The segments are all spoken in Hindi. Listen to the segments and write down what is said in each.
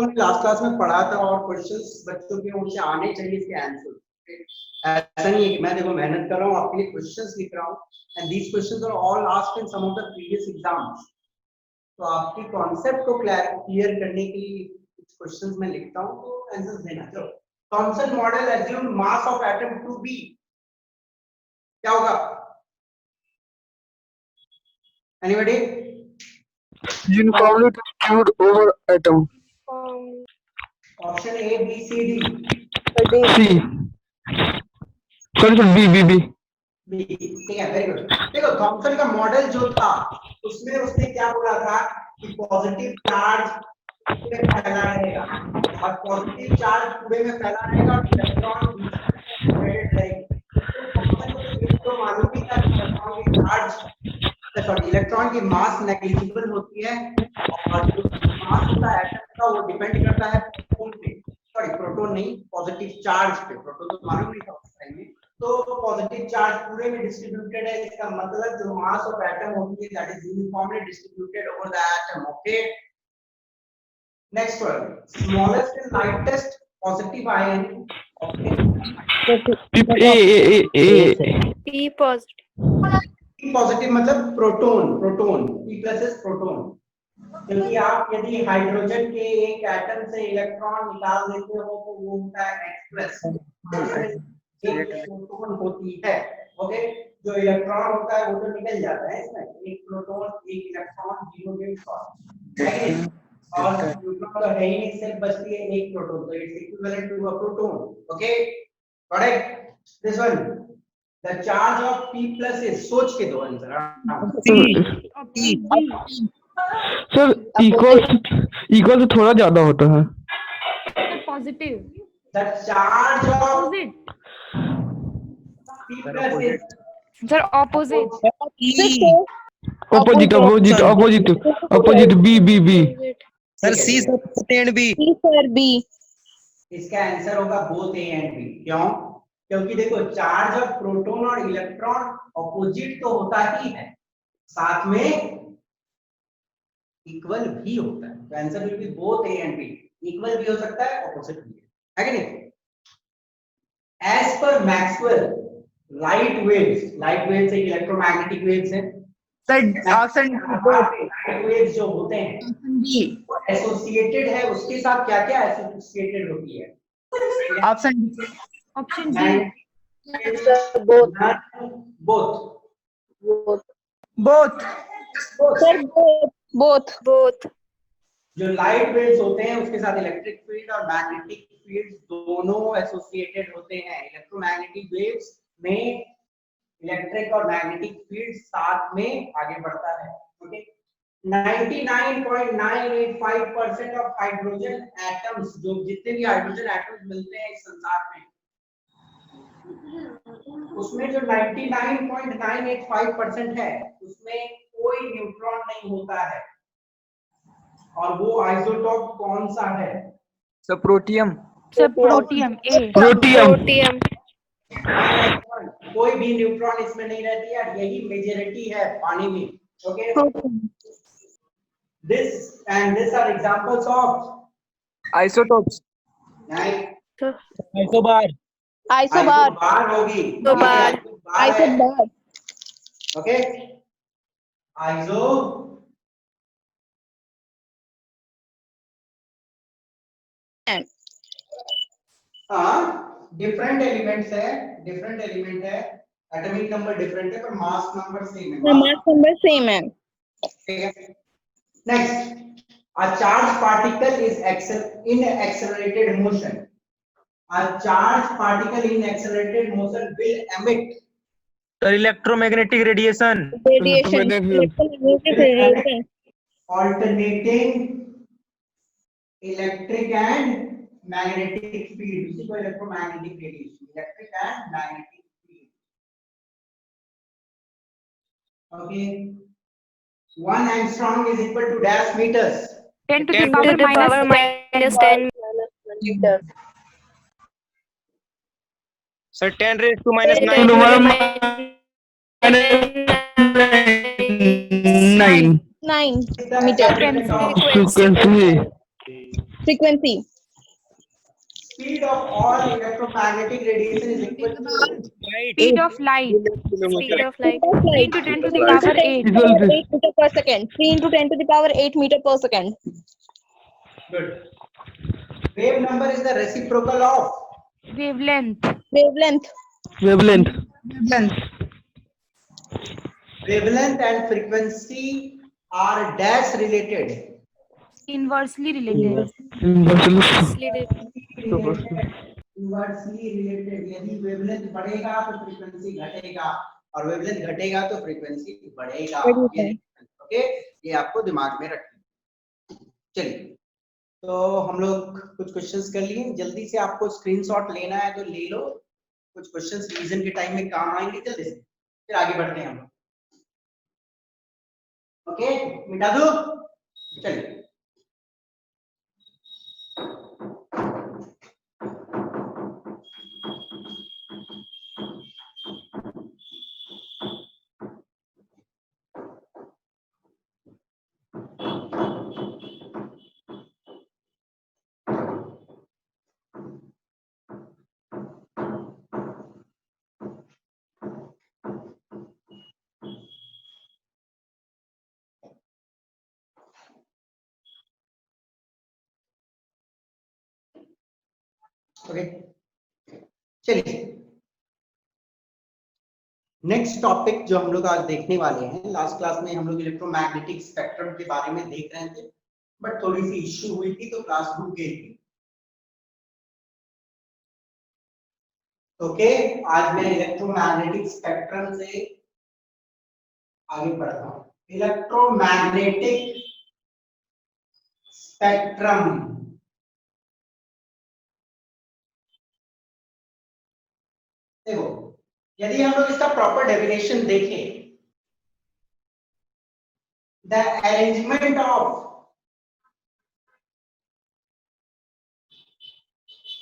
लोगों ने लास्ट क्लास में पढ़ा था और क्वेश्चंस बच्चों के उनसे आने चाहिए इसके आंसर। ऐसा नहीं है कि मैं देखो मेहनत कर रहा हूँ आपके लिए क्वेश्चंस लिख रहा हूँ and these questions are all asked in some of the previous exams. तो आपकी कॉन्सेप्ट को क्लियर करने के लिए कुछ क्वेश्चंस मैं लिखता हूँ तो आंसर्स देना। चलो, Thomson model assume mass of atom to be, क्या होगा? Anybody? uniformly distributed over atom. Option A, B, C, D. C. Sorry, B. B, ठीक है, वेरी गुड। देखो थॉमसन का मॉडल जो था उसमें उसने क्या बोला था कि पॉजिटिव चार्ज पूरे में फैला रहेगा और पॉजिटिव चार्ज पूरे में फैला रहेगा और इलेक्ट्रॉन सेपरेटेड रहेंगे। तो थॉमसन को तो ये तो मालूम ही था कि इलेक्ट्रॉन की चार्ज इलेक्ट्रॉन की मास नेग्लिजिबल होती है और जो मास होता है एटम का वो डिपेंड करता है प्रोटॉन पे, प्रोटॉन नहीं, पॉजिटिव चार्ज पे। प्रोटॉन तो मालूम नहीं था उस टाइम में। तो पॉजिटिव चार्ज पूरे में डिस्ट्रीब्यूटेड है, इसका मतलब जो मास ऑफ एटम होती है that is uniformly distributed over the atom. Okay, next one, smallest and lightest positive ion. Okay, P positive. Positive मतलब proton, P plus is proton. क्योंकि आप यदि हाइड्रोजन के एक एटम से इलेक्ट्रॉन निकाल देते हो तो वो होता है H प्लस, प्रोटॉन होती है। ओके, जो इलेक्ट्रॉन होता है वो तो निकल जाता है इसमें, एक प्रोटॉन एक इलेक्ट्रॉन जीरो गेट फॉर्म, और न्यूट्रॉन तो है ही नहीं, सिर्फ बचती है एक प्रोटॉन, तो it's equivalent to a proton. Okay, correct. This one, the charge of P plus is, सोच के दो आंसर। सर इक्वल तो थोड़ा ज्यादा होता है। Positive. The charge of P plus is Sir, opposite. Opposite B. Sir C and B. इसका आंसर होगा बोथ ए एंड बी। क्यों? क्योंकि देखो चार्ज ऑफ प्रोटॉन और इलेक्ट्रॉन ऑपोजिट तो होता ही है, साथ में इक्वल भी होता है। तो answer will be both A and B, equal भी हो सकता है, ऑपोजिट भी है कि नहीं? As per Maxwell, light waves एक इलेक्ट्रोमैग्नेटिक वेव्स है। ऑप्शन लाइट वेव्स जो होते हैं एसोसिएटेड है, उसके साथ क्या-क्या एसोसिएटेड होती है? Option Option D. Both. Both. जो लाइट वेव्स होते हैं उसके साथ इलेक्ट्रिक फील्ड और मैग्नेटिक फील्ड दोनों एसोसिएटेड होते हैं। इलेक्ट्रोमैग्नेटिक वेव्स में इलेक्ट्रिक और मैग्नेटिक फील्ड साथ में आगे बढ़ता है। ओके, 99.985% ऑफ हाइड्रोजन एटम्स, जो जितने भी हाइड्रोजन एटम्स मिलते हैं इस संसार में, उसमें जो 99.985% है उसमें कोई न्यूट्रॉन नहीं होता है। और वो आइसोटोप कौन सा है? Sir protium. Sir, protium. A. Protium. कोई भी न्यूट्रॉन इसमें नहीं रहती है, यही मेजॉरिटी है पानी में। Okay, this are examples of isotopes. Isobar होगी, isobar. Okay, iso different elements है, एटॉमिक नंबर डिफरेंट है पर मास नंबर सेम है। ठीक है, next, a charged particle is in accelerated motion. A charged particle in accelerated motion will emit electromagnetic radiation. alternating electric and magnetic field, उसी को electromagnetic radiation, electric and magnetic field। Okay, 1 angstrom is equal to dash meters, 10 to the power minus 10 meters. Sir 10 raised to minus 9 9 meters. Frequency frequency. Speed of all electromagnetic radiation is equal to Speed of light. Speed of light. 3 into 10 to the power 8. Equal to 8 meter per second. 3 into 10 to the power 8 meter per second. good. Wave number is the reciprocal of Wavelength. Wavelength. wavelength. wavelength and frequency are dash related. Inversely related. Inversely inversely related. यदि वेवलेंथ बढ़ेगा तो फ्रीक्वेंसी घटेगा और वेवलेंथ घटेगा तो फ्रीक्वेंसी बढ़ेगा. ओके, ये आपको दिमाग में रखना. चलिए, तो हम लोग कुछ क्वेश्चंस कर लिए. जल्दी से आपको स्क्रीनशॉट लेना है तो ले लो. कुछ क्वेश्चंस रिवीजन के टाइम में काम आएंगे. जल्दी से फिर आगे बढ़ते हैं हम. ओके, मिटा दो. चलिए, ओके. चलिए, नेक्स्ट टॉपिक जो हम लोग आज देखने वाले हैं. लास्ट क्लास में हम लोग इलेक्ट्रोमैग्नेटिक स्पेक्ट्रम के बारे में देख रहे थे, बट थोड़ी सी इश्यू हुई थी तो क्लास रुक गई थी. ओके, आज मैं इलेक्ट्रोमैग्नेटिक स्पेक्ट्रम से आगे बढ़ता हूं. Electromagnetic spectrum. देखो, यदि हम लोग इसका प्रॉपर डेफिनेशन देखें, the arrangement of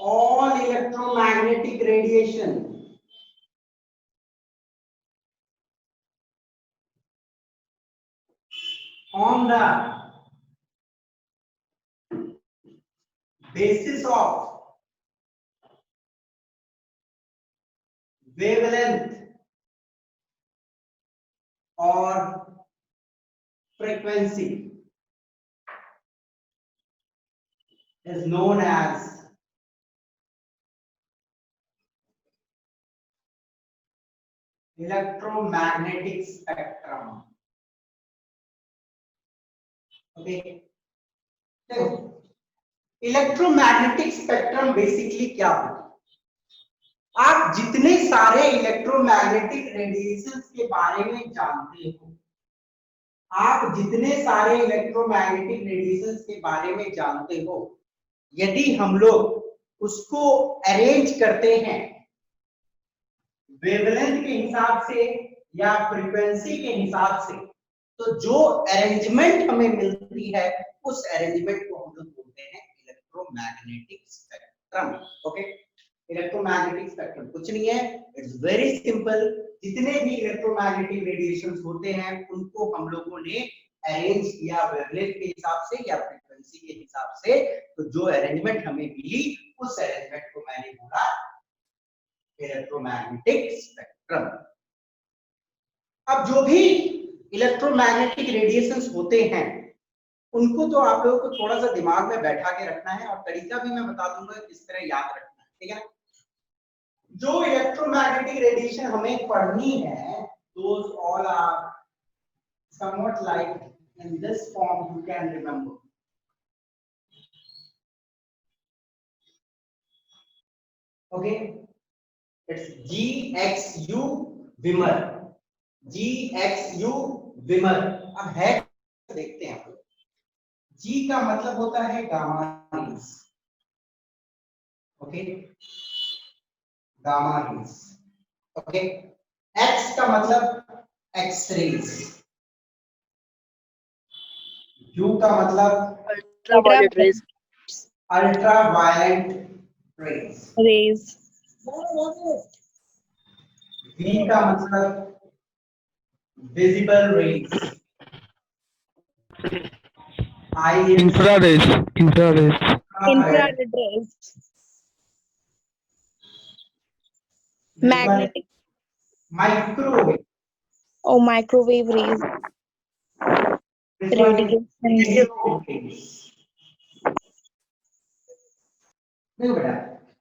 all electromagnetic radiation on the basis of wavelength or frequency is known as electromagnetic spectrum. Okay, देखो, इलेक्ट्रोमैग्नेटिक स्पेक्ट्रम बेसिकली क्या होता है. आप जितने सारे इलेक्ट्रोमैग्नेटिक रेडिएशंस के बारे में जानते हो, आप जितने सारे इलेक्ट्रोमैग्नेटिक रेडिएशंस के बारे में जानते हो, यदि हम लोग उसको अरेंज करते हैं वेवलेंथ के हिसाब से या फ्रीक्वेंसी के हिसाब से, तो जो अरेंजमेंट हमें मिलती है उस अरेंजमेंट को हम लोग बोलते हैं electromagnetic spectrum. Okay, electromagnetic spectrum कुछ नहीं है, इट्स वेरी सिंपल. जितने भी इलेक्ट्रोमैग्नेटिक रेडिएशंस होते हैं उनको हम लोगों ने अरेंज किया वेवलेंथ के हिसाब से या फ्रीक्वेंसी के हिसाब से. तो जो अरेंजमेंट हमें मिली उस अरेंजमेंट को मैंने बोला इलेक्ट्रोमैग्नेटिक स्पेक्ट्रम. अब जो भी इलेक्ट्रोमैग्नेटिक रेडिएशंस होते हैं उनको तो आप लोगों को थोड़ा सा दिमाग में बैठा के रखना है, और तरीका भी मैं बता दूंगा किस तरह याद रखना है. ठीक है, जो इलेक्ट्रोमैग्नेटिक रेडिएशन हमें पढ़नी है, those all are somewhat like in this form you can remember. Okay, it's GXU Wimmer. GXU Wimmer. अब है देखते हैं आप लोग. G का मतलब होता है gamma rays. Okay, gamma rays. Okay, X का मतलब एक्स रेज. U का मतलब Ultraviolet rays. Ultraviolet rays. V का मतलब visible raise. I infrared. Infrared rays. Magnetic. Microwave. Oh, microwave rays. This one is Radiation. radio waves. देखो बेटा,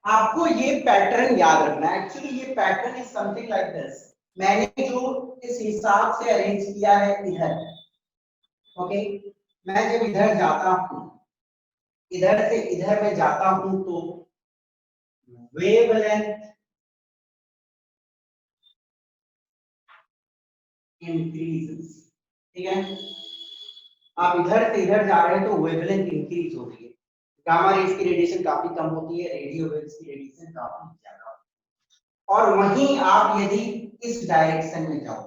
आपको ये पैटर्न याद रखना है। एक्चुअली ये pattern is something like this. मैंने जो इस हिसाब से अरेंज किया है इधर, ओके, मैं जब इधर जाता हूं, इधर से इधर में जाता हूं तो वेवलेंथ इंक्रीजेस, ठीक है। आप इधर से इधर जा रहे हैं तो वेवलेंथ इंक्रीज हो रही है। गामा रेज की रेडिएशन काफी कम होती है, रेडियो वेव्स की रेडिएशन काफी ज्यादा होती है। और वहीं आप यदि इस डायरेक्शन में जाओ,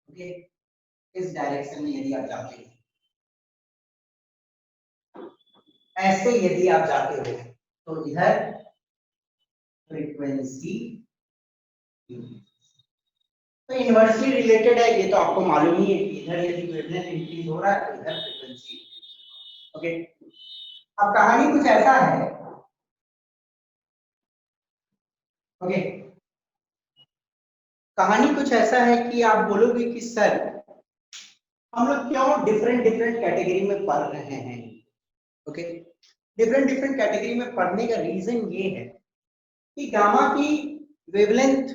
ओके, इस डायरेक्शन में यदि आप जाते हैं, ऐसे यदि आप जाते हो तो इधर फ्रीक्वेंसी तो इनवर्सली रिलेटेड है, ये तो आपको मालूम ही है कि इधर यदि वेवलेंथ इंक्रीज हो रहा है तो इधर फ्रीक्वेंसी, ओके। अब कहानी कुछ ऐसा है, ओके, कहानी कुछ ऐसा है कि आप बोलोगे कि सर हम लोग क्यों डिफरेंट डिफरेंट कैटेगरी में पढ़ रहे हैं, ओके। डिफरेंट डिफरेंट कैटेगरी में पढ़ने का रीजन ये है कि गामा की वेवलेंथ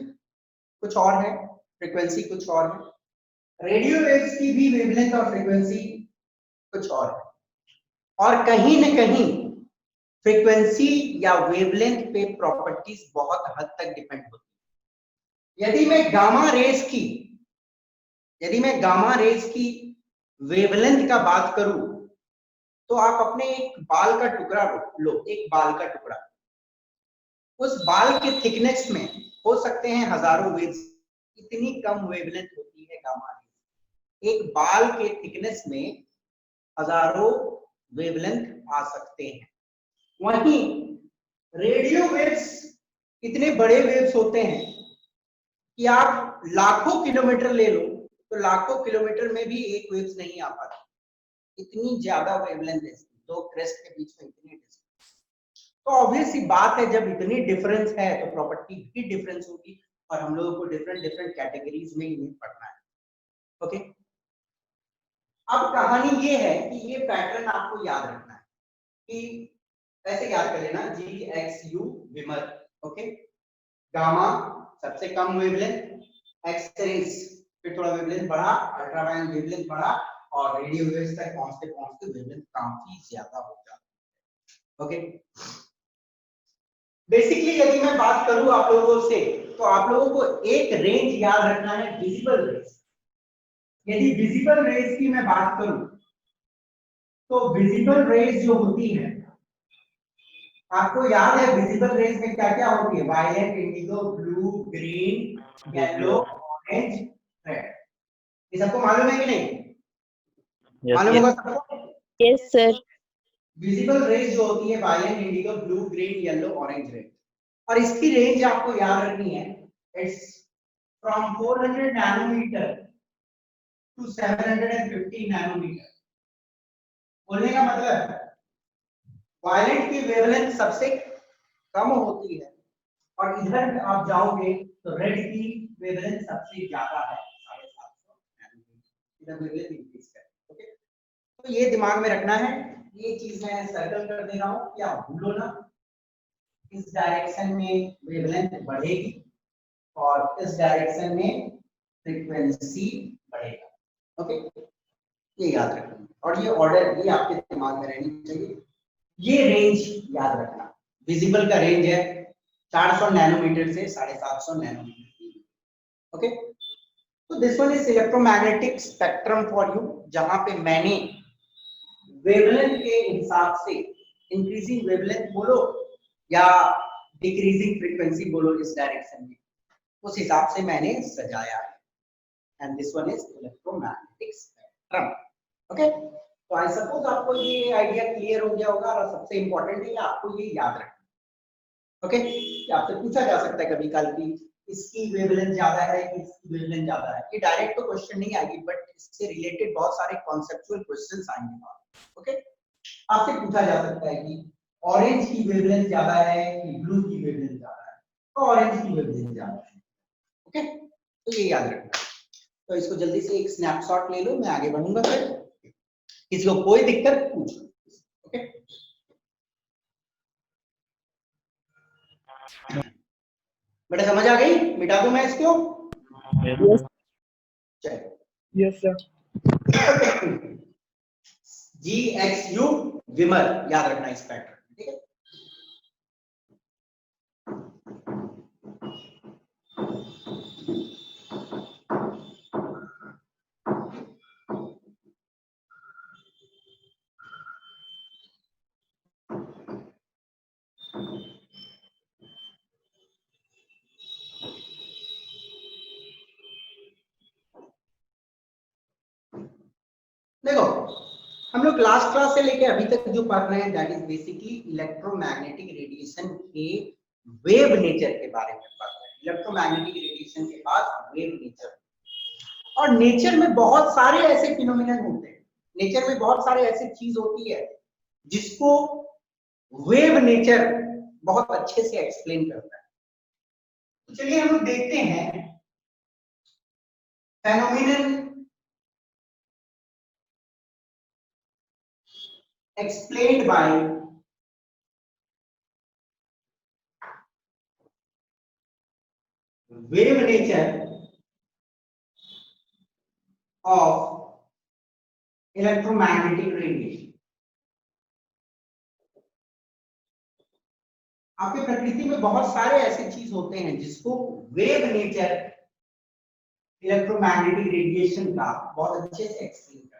कुछ और है, फ्रीक्वेंसी कुछ और है, रेडियो वेव्स की भी वेवलेंथ और फ्रीक्वेंसी कुछ और है, और कहीं न कहीं फ्रीक्वेंसी या वेवलेंथ पे प्रॉपर्टीज बहुत हद तक डिपेंड होती है। यदि मैं गामा रेज की वेवलेंथ का बात करूं तो आप अपने एक बाल का टुकड़ा लो, एक बाल का टुकड़ा, उस बाल के थिकनेस में हो सकते हैं हजारों वेव्स, इतनी कम वेवलेंथ होती है गामा रेज। एक बाल के थिकनेस में हजारों वेवलेंथ आ सकते हैं। वहीं रेडियो वेव्स इतने बड़े वेव्स होते हैं कि आप लाखों किलोमीटर ले लो तो लाखों किलोमीटर में भी एक वेव्स नहीं आ पाती, इतनी ज्यादा वेवलेंथ है दो क्रेस्ट के बीच में, इतनी डिस्टेंस। तो ऑब्वियस सी बात है, जब इतनी डिफरेंस है तो प्रॉपर्टी भी डिफरेंस होगी, और हम लोगों को डिफरेंट डिफरेंट कैटेगरीज में इन्हें पढ़ना है, ओके। अब कहानी ये है कि ये पैटर्न आपको याद रखना है कि ऐसे याद कर लेना, जी एक्स यू विमर, ओके। गामा सबसे कम वेवलेंथ, एक्स रेज फिर थोड़ा वेवलेंथ बढ़ा, अल्ट्रावायलेट वेवलेंथ बढ़ा, और रेडियो वेव्स तक पहुंचते पहुंचते वेवलेंथ काफी ज्यादा हो जाती है, ओके। बेसिकली यदि मैं बात करूं आप लोगों से तो आप लोगों को एक रेंज याद रखना है, विजिबल रेज। यदि विजिबल रेज की मैं बात करूं तो विजिबल रेज जो होती है, आपको याद है विजिबल रेज में क्या क्या होती है, violet, indigo, blue, green, yellow, orange, red. ये सबको मालूम है कि नहीं? मालूम होगा सबको। Yes, sir. विजिबल रेज जो होती है violet, indigo, blue, green, yellow, orange, red, और इसकी रेंज आपको याद रखनी है, it's from 400 nanometre to 750 nanometre. बोलने का मतलब वायलेट की वेवलेंथ सबसे कम होती है, और इधर आप जाओगे तो रेड की वेवलेंथ सबसे ज्यादा है, 750 नैनोमीटर। इधर वेवलेंथ इंक्रीज है, ओके। तो ये दिमाग में रखना है, ये चीज मैं सर्कल कर दे रहा हूं कि आप भूलो ना। इस डायरेक्शन में वेवलेंथ बढ़ेगी और इस डायरेक्शन में फ्रीक्वेंसी बढ़ेगा, ओके। ये याद रखना, और ये ऑर्डर ये आपके दिमाग में रहनी चाहिए। ये रेंज याद रखना, विजिबल का रेंज है 400 नैनोमीटर से 750 नैनोमीटर, ओके। तो this one is electromagnetic spectrum for you, जहां पे मैंने वेवलेंथ के हिसाब से इंक्रीजिंग वेवलेंथ बोलो या डिक्रीजिंग फ्रीक्वेंसी बोलो, इस डायरेक्शन में उस हिसाब से मैंने सजाया है। And this one is electromagnetic spectrum, okay. तो आई सपोज आपको ये आइडिया क्लियर हो गया होगा, और सबसे इंपॉर्टेंट है आपको ये याद रखना, ओके। आपसे पूछा जा सकता है कभी कल की इसकी वेवलेंथ ज्यादा है कि इसकी वेवलेंथ ज्यादा है, ये डायरेक्ट तो क्वेश्चन नहीं आएगी, बट इससे रिलेटेड बहुत सारे कॉन्सेप्चुअल क्वेश्चंस आएंगे, ओके। आपसे पूछा जा सकता है कि ऑरेंज की वेवलेंथ ज्यादा है कि ब्लू की वेवलेंथ ज्यादा है, तो ऑरेंज की वेवलेंथ ज्यादा है। ओके, तो ये याद रखना। तो इसको जल्दी से एक स्नैपशॉट ले लो, मैं आगे बढ़ूंगा। फिर किसी को कोई दिक्कत पूछ लो। ओके, बेटा समझ आ गई? मिटा दूं मैं इसको? Yes. चलो, Yes, sir. GXU विमर, याद रखना इस पैटर्न, ठीक है? देखो, हम लोग लास्ट क्लास से लेके अभी तक जो पढ़ रहे हैं that is basically electromagnetic radiation के वेव नेचर के बारे में पढ़ रहे हैं। इलेक्ट्रोमैग्नेटिक रेडिएशन के बाद वेव नेचर, और नेचर में बहुत सारे ऐसे फिनोमिनन होते हैं, नेचर में बहुत सारे ऐसी चीज होती है जिसको वेव नेचर बहुत अच्छे से एक्सप्लेन करता है। तो चलिए हम लोग देखते हैं phenomenon explained by wave nature of electromagnetic radiation। आपके प्रकृति में बहुत सारे ऐसे चीज होते हैं जिसको वेव नेचर इलेक्ट्रोमैग्नेटिक रेडिएशन का बहुत अच्छे से एक्सप्लेन करता है।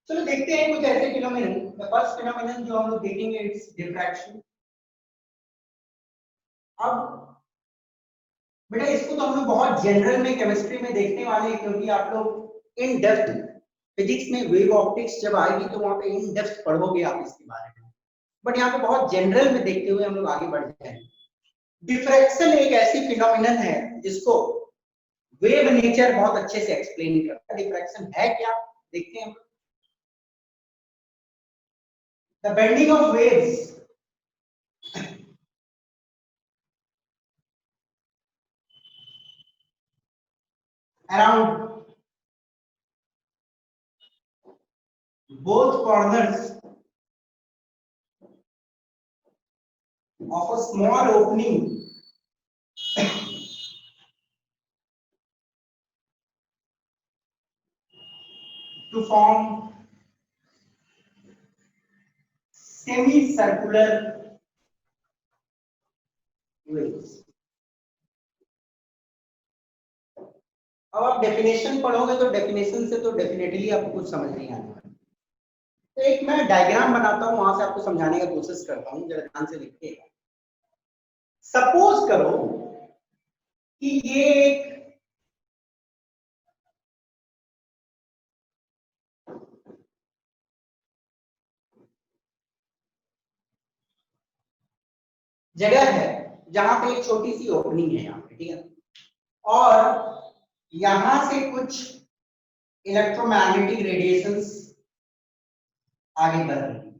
चलो देखते हैं कुछ ऐसे फिनोमिनन। द फर्स्ट फिनोमिनन जो हम लोग देखेंगे इट्स डिफ्रैक्शन। अब बेटा इसको तो हम लोग बहुत जनरल में केमिस्ट्री में देखने वाले हैं, क्योंकि आप लोग इन डेप्थ फिजिक्स में वेव ऑप्टिक्स जब आएगी तो वहां पे इन डेप्थ पढ़ोगे आप इसके बारे में, बट यहाँ पे बहुत जनरल में देखते हुए हम लोग आगे बढ़ जाएंगे। डिफ्रैक्शन एक ऐसी फिनोमिनन है जिसको वेव नेचर बहुत अच्छे से एक्सप्लेन करता है। डिफ्रैक्शन है क्या, देखते हैं हम। The bending of waves around both corners of a small opening to form semicircular waves। अब आप डेफिनेशन पढ़ोगे तो डेफिनेशन से तो डेफिनेटली आपको कुछ समझ नहीं आने वाला। तो एक मैं डायग्राम बनाता हूं, वहां से आपको समझाने का कोशिश करता हूं, जरा ध्यान से देखिएगा। सपोज करो कि ये एक जगह है जहां पे एक छोटी सी ओपनिंग है यहाँ पे, ठीक है, और यहां से कुछ इलेक्ट्रोमैग्नेटिक रेडिएशंस आगे बढ़ रही है।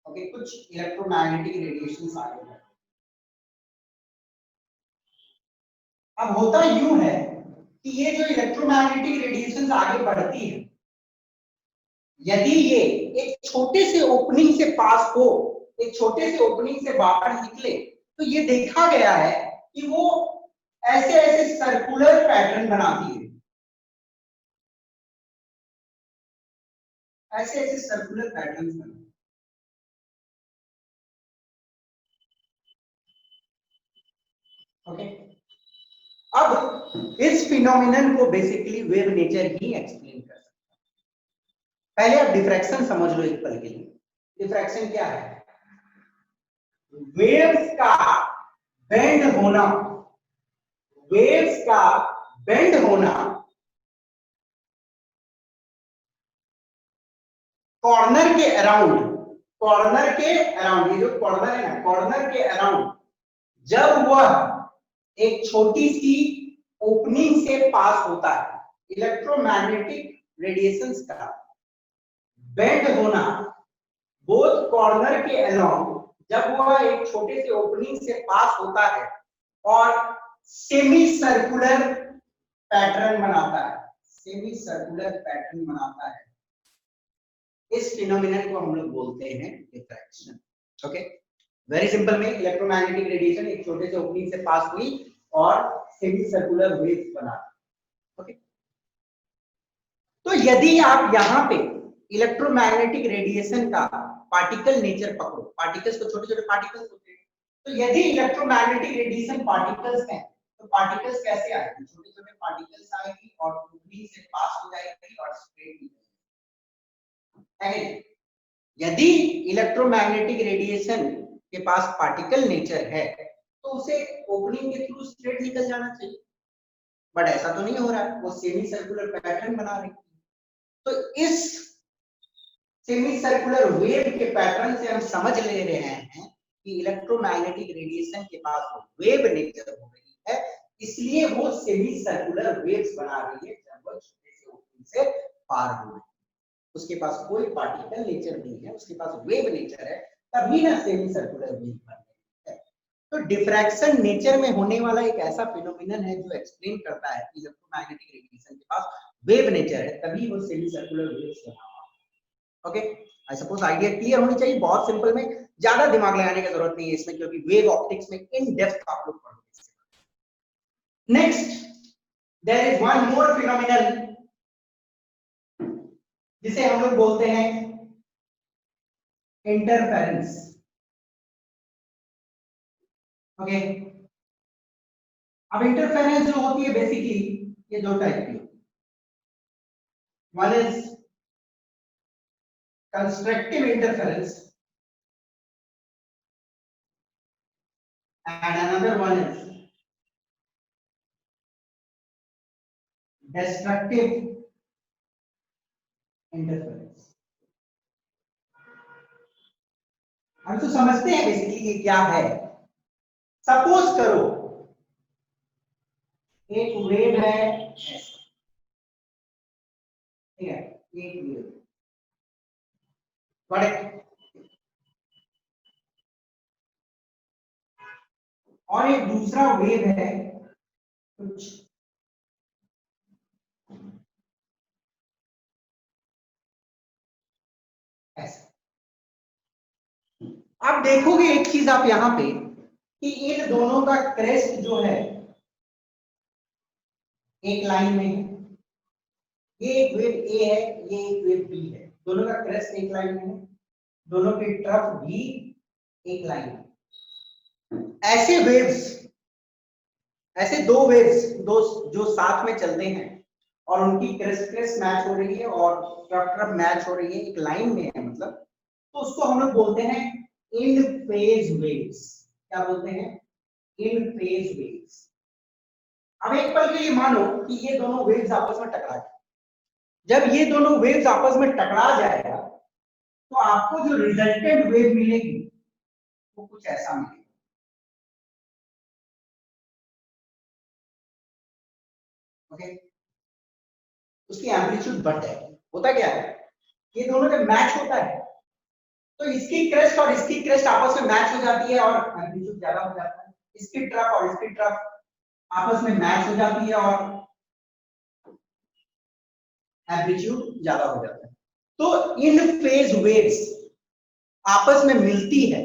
ओके, कुछ इलेक्ट्रोमैग्नेटिक रेडिएशंस आगे बढ़ रही है। अब होता यूं है कि ये जो इलेक्ट्रोमैग्नेटिक रेडिएशंस आगे बढ़ती है, यदि ये एक छोटे से ओपनिंग से पास हो, एक छोटे से ओपनिंग से बाहर निकले, तो ये देखा गया है कि वो ऐसे ऐसे सर्कुलर पैटर्न बनाती है, ऐसे ऐसे सर्कुलर पैटर्न बनाती है। ओके, अब इस फिनोमिनन को बेसिकली वेव नेचर ही एक्सप्लेन कर सकता है। पहले आप डिफ्रैक्शन समझ लो एक पल के लिए। डिफ्रैक्शन क्या है? वेव्स का बेंड होना, वेव्स का बेंड होना कॉर्नर के अराउंड, कॉर्नर के अराउंड, ये जो कॉर्नर है ना, कॉर्नर के अराउंड जब वह एक छोटी सी ओपनिंग से पास होता है, इलेक्ट्रोमैग्नेटिक रेडिएशंस का बेंड होना बोथ कॉर्नर के अलोंग, जब वह एक छोटे से ओपनिंग से पास होता है और सेमी सर्कुलर पैटर्न बनाता है, सेमी सर्कुलर पैटर्न बनाता है, इस फिनोमिनन को हम लोग बोलते हैं डिफ्रैक्शन। ओके, वेरी सिंपल में इलेक्ट्रोमैग्नेटिक रेडिएशन एक छोटे से ओपनिंग से पास हुई और सेमी सर्कुलर वेव्स बना। ओके, तो यदि आप यहाँ पे इलेक्ट्रोमैग्नेटिक रेडिएशन का पार्टिकल नेचर पकड़ो, पार्टिकल्स को छोटे छोटे पार्टिकल्स होते हैं, तो यदि इलेक्ट्रोमैग्नेटिक रेडिएशन पार्टिकल्स हैं तो पार्टिकल्स कैसे आएंगे, छोटे छोटे पार्टिकल्स आएंगी और ओपनिंग से पास हो जाएगी और स्ट्रेट निकलेगी। यदि इलेक्ट्रोमैग्नेटिक रेडिएशन के पास पार्टिकल नेचर है तो उसे ओपनिंग के थ्रू स्ट्रेट निकल जाना चाहिए, बट ऐसा तो नहीं हो रहा है, वो सेमी सर्कुलर पैटर्न बना रही है। तो इस सेमी सर्कुलर वेव के पैटर्न से हम समझ ले रहे हैं कि इलेक्ट्रोमैग्नेटिक रेडिएशन के पास वेव नेचर हो रही है, इसलिए वो सेमी सर्कुलर वेव्स बना रही है जब वो छोटे से ओपनिंग से पार हो रही है। उसके पास कोई पार्टिकल नेचर नहीं है, उसके पास वेव नेचर है, तभी ना सेमी सर्कुलर वेव बन रही है। तो डिफ्रैक्शन नेचर में होने वाला एक ऐसा फिनोमिनन है जो एक्सप्लेन करता है कि इलेक्ट्रोमैग्नेटिक रेडिएशन के पास वेव नेचर है, तभी वो सेमी सर्कुलर वेव्स बना हुआ है। Okay, I suppose idea clear होनी चाहिए, बहुत सिंपल में, ज्यादा दिमाग लगाने की जरूरत नहीं है इसमें, क्योंकि वेव ऑप्टिक्स में इन डेप्थ आप लोग पढ़ोगे। Next, there is one more phenomenon जिसे हम लोग बोलते हैं इंटरफेरेंस। ओके, अब इंटरफेरेंस जो होती है बेसिकली ये दो टाइप की, one is constructive interference and another one is destructive interference। हम तो समझते हैं बेसिकली ये क्या है। सपोज करो एक वेव है ऐसे, ठीक है, एक वेव बड़े, और एक दूसरा वेव है कुछ ऐसे। आप देखोगे एक चीज आप यहां पे कि इन दोनों का क्रेस्ट जो है एक लाइन में है, ये एक वेव ए है, ये एक वेव बी है, दोनों का क्रेस्ट एक लाइन में है, दोनों की ट्रफ भी एक लाइन में। ऐसे वेव्स, ऐसे दो वेव्स दो जो साथ में चलते हैं और उनकी क्रेस्ट मैच हो रही है और ट्रफ मैच हो रही है, एक लाइन में है मतलब, तो उसको हम लोग बोलते हैं इन फेज वेव्स। क्या बोलते हैं? इन फेज वेव्स। अब एक पल के लिए मानो कि ये दोनों वेव्स आपस में टकरा जाए। जब ये दोनों वेव्स आपस में टकरा जाएगा तो आपको जो रिजल्टेंट वेव मिलेगी वो कुछ ऐसा मिलेगा। ओके, उसकी एम्पलीट्यूड बढ़ जाएगी। होता क्या है, ये दोनों जब मैच होता है तो इसकी क्रेस्ट और इसकी क्रेस्ट आपस में मैच हो जाती है और एम्पलीट्यूड ज्यादा हो जाता है। इसकी ट्रफ और इसकी ट्रफ आपस में मैच हो जाती है और एम्पलीट्यूड ज्यादा हो जाता है। तो इन फेज वेव्स आपस में मिलती है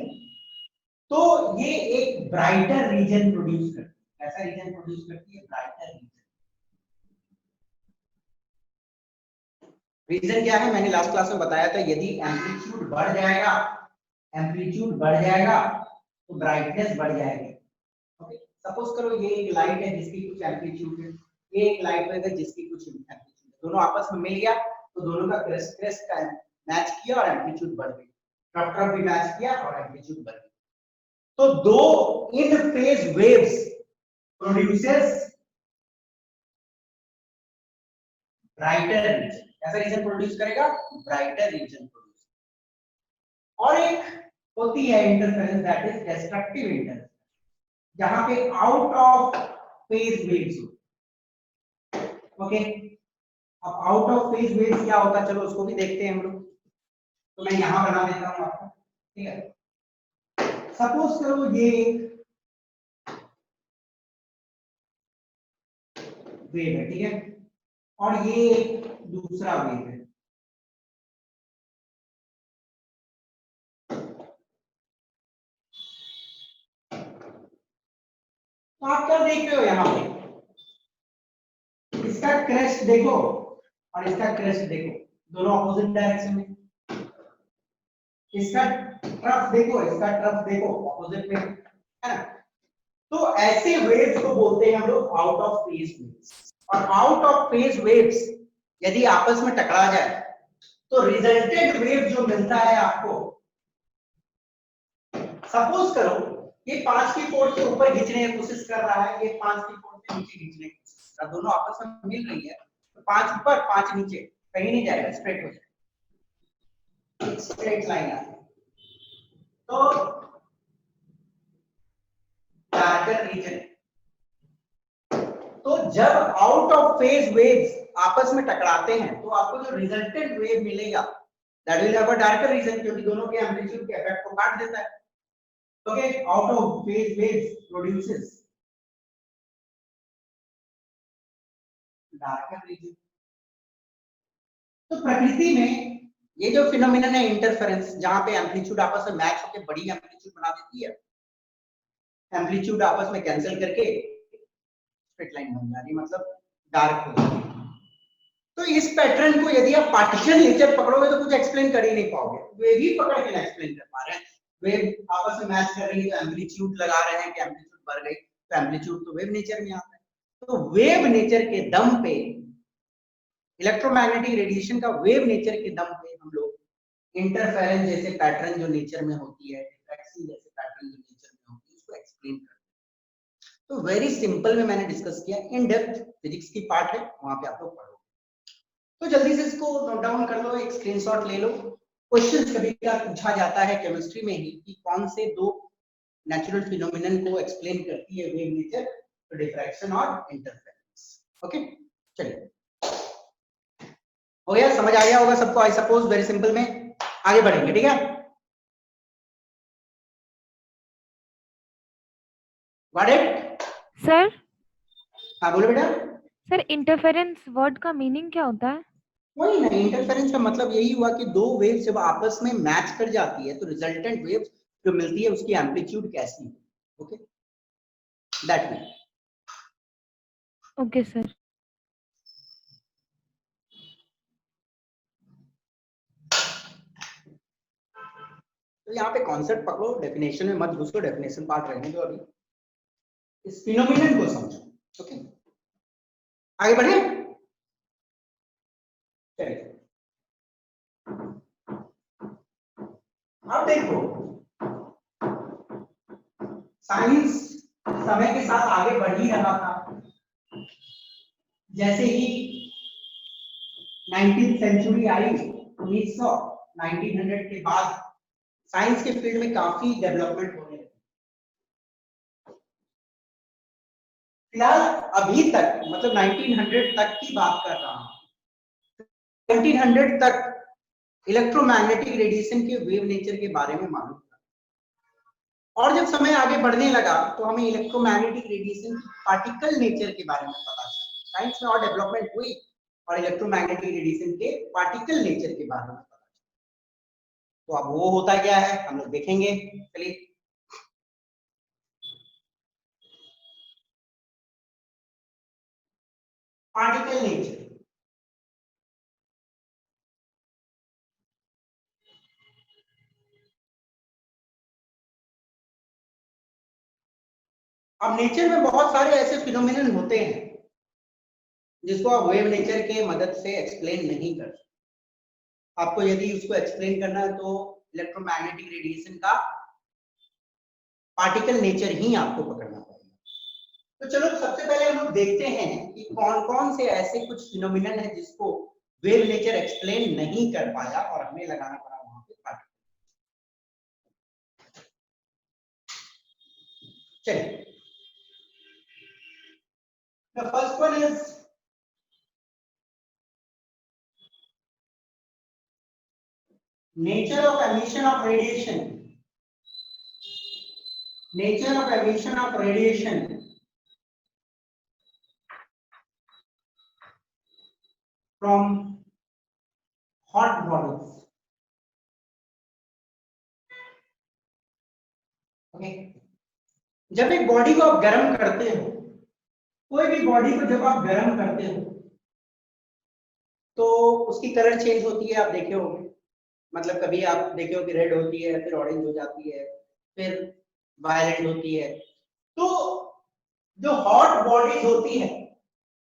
तो ये एक ब्राइटर रीजन प्रोड्यूस करती है। ऐसा रीजन प्रोड्यूस करती है, ब्राइटर रीजन। रीजन क्या है, मैंने लास्ट क्लास में बताया था, यदि एम्पलीट्यूड बढ़ जाएगा, एम्पलीट्यूड बढ़ जाएगा तो ब्राइटनेस बढ़ जाएगी। ओके, सपोज करो ये एक लाइट है जिसकी कुछ एम्पलीट्यूड है, ये एक लाइट है जिसकी कुछ एम्पलीट्यूड है, दोनों आपस में मिल गया तो दोनों का क्रेस्ट का मैच किया और एम्पलीट्यूड बढ़ गई, ट्रफ भी मैच किया और एम्पलीट्यूड बढ़ गई। तो दो in phase waves produces brighter region. ऐसा रीजन प्रोड्यूस करेगा, ब्राइटर रीजन प्रोड्यूस। और एक होती है interference, that is destructive interference, जहां पे आउट ऑफ फेज वेव्स हो। ओके, अब आउट ऑफ फेज वेव्स क्या होता है, चलो उसको भी देखते हैं हम लोग। तो मैं यहां बना देता हूं आपको, ठीक है। सपोज करो ये एक वेव है, ठीक है, और ये एक दूसरा वेव है। तो आप क्या देख रहे हो यहाँ पे, इसका क्रेस्ट देखो और इसका क्रेस्ट देखो, दोनों ऑपोजिट डायरेक्शन में। इसका ट्रफ देखो, इसका ट्रफ देखो, ऑपोजिट में, है ना। तो ऐसे वेव्स को बोलते हैं हम लोग आउट ऑफ फेज वेव्स। और आउट ऑफ फेज वेव्स यदि आपस में टकरा जाए तो रिजल्टेंट वेव जो मिलता है आपको, सपोज करो ये 5 की फोर्स से ऊपर खींचने की कोशिश कर रहा है, ये 5 की फोर्स से नीचे खींचने की कोशिश कर रहा है, दोनों आपस में मिल रही है, तो 5 ऊपर 5 नीचे, कहीं नहीं जाएगा, स्ट्रेट हो जाएगा, स्ट्रेट लाइन है। तो डार्कर रीजन, तो जब आउट ऑफ फेज वेव्स आपस में टकराते हैं तो आपको जो रिजल्टेंट वेव मिलेगा that will have a darker region, क्योंकि दोनों के एम्पलीट्यूड के इफेक्ट को काट देता है। Okay, out of phase waves produces darker region. तो प्रकृति में ये जो फिनोमिनन है इंटरफेरेंस, जहां पे एम्पलीट्यूड आपस में मैच होकर बड़ी एम्पलीट्यूड बना देती है, एम्पलीट्यूड आपस में कैंसिल करके स्ट्रेट लाइन बन जा रही है, मतलब डार्क हो जाती है। तो इस पैटर्न को यदि आप पार्टिकल नेचर पकड़ोगे तो कुछ एक्सप्लेन कर ही नहीं पाओगे, वेव ही पकड़ के ना एक्सप्लेन कर पा रहे हैं। वेव आपस में मैच कर रही है तो एम्पलीट्यूड लगा रहे हैं कि एम्पलीट्यूड बढ़ गई, तो एम्पलीट्यूड तो वेव नेचर में आता है। तो वेव नेचर के दम पे, इलेक्ट्रोमैग्नेटिक रेडिएशन का वेव नेचर के दम पे हम लोग इंटरफेरेंस जैसे पैटर्न जो नेचर में होती है, डिफ्रैक्शन जैसे पैटर्न जो नेचर में होती है, उसको एक्सप्लेन करते हैं। तो वेरी सिंपल में मैंने डिस्कस किया, इन डेप्थ फिजिक्स की पार्ट है, वहां पे आप लोग पढ़ो। तो जल्दी से इसको नोट डाउन कर लो, एक स्क्रीनशॉट ले लो। क्वेश्चन कभी कभी पूछा जाता है केमिस्ट्री में ही कि कौन से दो नेचुरल फिनोमिनन को एक्सप्लेन करती है वेव नेचर, तो डिफ्रैक्शन और इंटरफेरेंस। ओके, चलिए, हो गया, समझ आ गया होगा सबको, आई सपोज, वेरी सिंपल में। आगे बढ़ेंगे, ठीक है। गॉट इट सर, हाँ बोलो बेटा। सर इंटरफेरेंस वर्ड का मीनिंग क्या होता है? वही ना, इंटरफेरेंस का मतलब यही हुआ कि दो वेव जब आपस में मैच कर जाती है तो रिजल्टेंट वेव जो मिलती है उसकी एम्पलीट्यूड कैसी है। Okay, that mean. Okay sir. तो यहाँ पे कॉन्सेप्ट पकड़ो, डेफिनेशन में मत घुसो, डेफिनेशन पार्ट रहने दो, अभी इस फिनोमिनन को समझो। ओके, आगे बढ़े, चलिए। अब देखो, साइंस समय के साथ आगे बढ़ ही रहा था। जैसे ही 19th सेंचुरी आई, 1900 के बाद साइंस के फील्ड में काफी डेवलपमेंट होने लगी। फिलहाल अभी तक, मतलब 1900 तक की बात कर रहा हूं, 1900 तक इलेक्ट्रोमैग्नेटिक रेडिएशन के वेव नेचर के बारे में मालूम था। और जब समय आगे बढ़ने लगा तो हमें इलेक्ट्रोमैग्नेटिक रेडिएशन की पार्टिकल नेचर के बारे में पता चला। साइंस में और डेवलपमेंट हुई और इलेक्ट्रोमैग्नेटिक रेडिएशन के पार्टिकल नेचर के बारे में पता चला। तो अब वो होता क्या है हम लोग देखेंगे, चलिए। पार्टिकल नेचर, अब नेचर में बहुत सारे ऐसे फिनोमिनन होते हैं जिसको आप वेव नेचर के मदद से एक्सप्लेन नहीं कर सकते। आपको यदि उसको एक्सप्लेन करना है तो इलेक्ट्रोमैग्नेटिक रेडिएशन का पार्टिकल नेचर ही आपको पकड़ना पड़ेगा। तो चलो सबसे पहले हम लोग देखते हैं कि कौन कौन से ऐसे कुछ फिनोमिनन है जिसको वेव नेचर एक्सप्लेन नहीं कर पाया और हमें लगाना पड़ा वहां पे पार्टिकल। चलिए, the first one is nature of emission of radiation, nature of emission of radiation from hot bodies. Okay, जब एक बॉडी को आप गर्म करते हो, कोई भी बॉडी को जब आप गर्म करते हो तो उसकी कलर चेंज होती है, आप देखे होंगे। मतलब कभी आप देखे हो कि रेड होती है, फिर ऑरेंज हो जाती है, फिर वायलेट होती है। तो जो हॉट बॉडीज होती है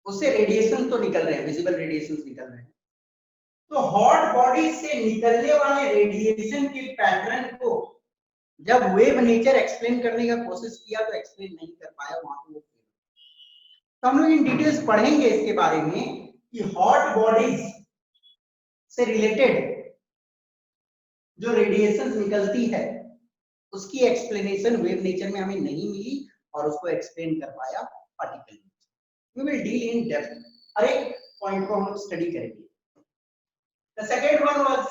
उससे रेडिएशन तो निकल रहे हैं, विजिबल रेडिएशन निकल रहे हैं। तो हॉट बॉडी से निकलने वाले रेडिएशन के पैटर्न को जब वेव नेचर एक्सप्लेन करने का कोशिश किया तो एक्सप्लेन नहीं कर पाया, वहां पे वो फेल। तो हम लोग इन डिटेल्स पढ़ेंगे इसके बारे में कि हॉट बॉडीज से रिलेटेड जो रेडिएशन निकलती है उसकी एक्सप्लेनेशन वेव नेचर में हमें नहीं मिली और उसको एक्सप्लेन कर पाया particle nature. We will deal in depth, हर एक पॉइंट को हम लोग स्टडी करेंगे। The second one was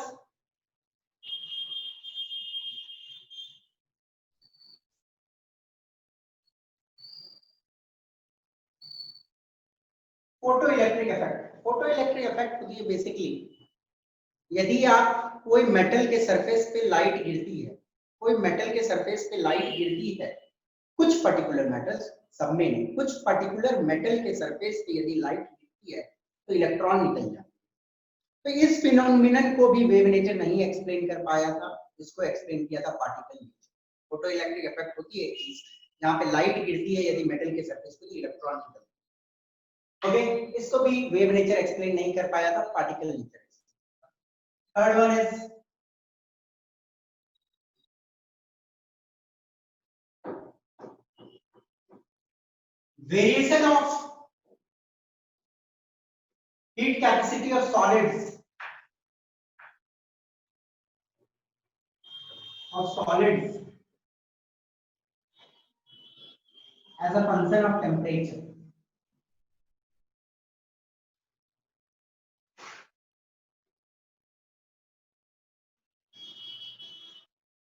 photo electric effect. Photo electric effect होती है बेसिकली यदि आप कोई मेटल के सरफेस पे लाइट गिरती है, कोई मेटल के सरफेस पे लाइट गिरती है, कुछ पर्टिकुलर मेटल्स, सब में नहीं, कुछ पर्टिकुलर मेटल के सरफेस पे यदि लाइट गिरती है तो इलेक्ट्रॉन निकल जाते हैं। तो इस फिनोमिनन को भी वेव नेचर नहीं एक्सप्लेन कर पाया था, इसको एक्सप्लेन किया था particle nature. Photo electric effect होती है एक चीज जहां पे लाइट गिरती है यदि मेटल के सरफेस पे तो इलेक्ट्रॉन निकलते हैं। ओके, इसको भी वेव नेचर एक्सप्लेन नहीं कर पाया था, particle nature. Third one is variation of heat capacity of solids as a function of temperature.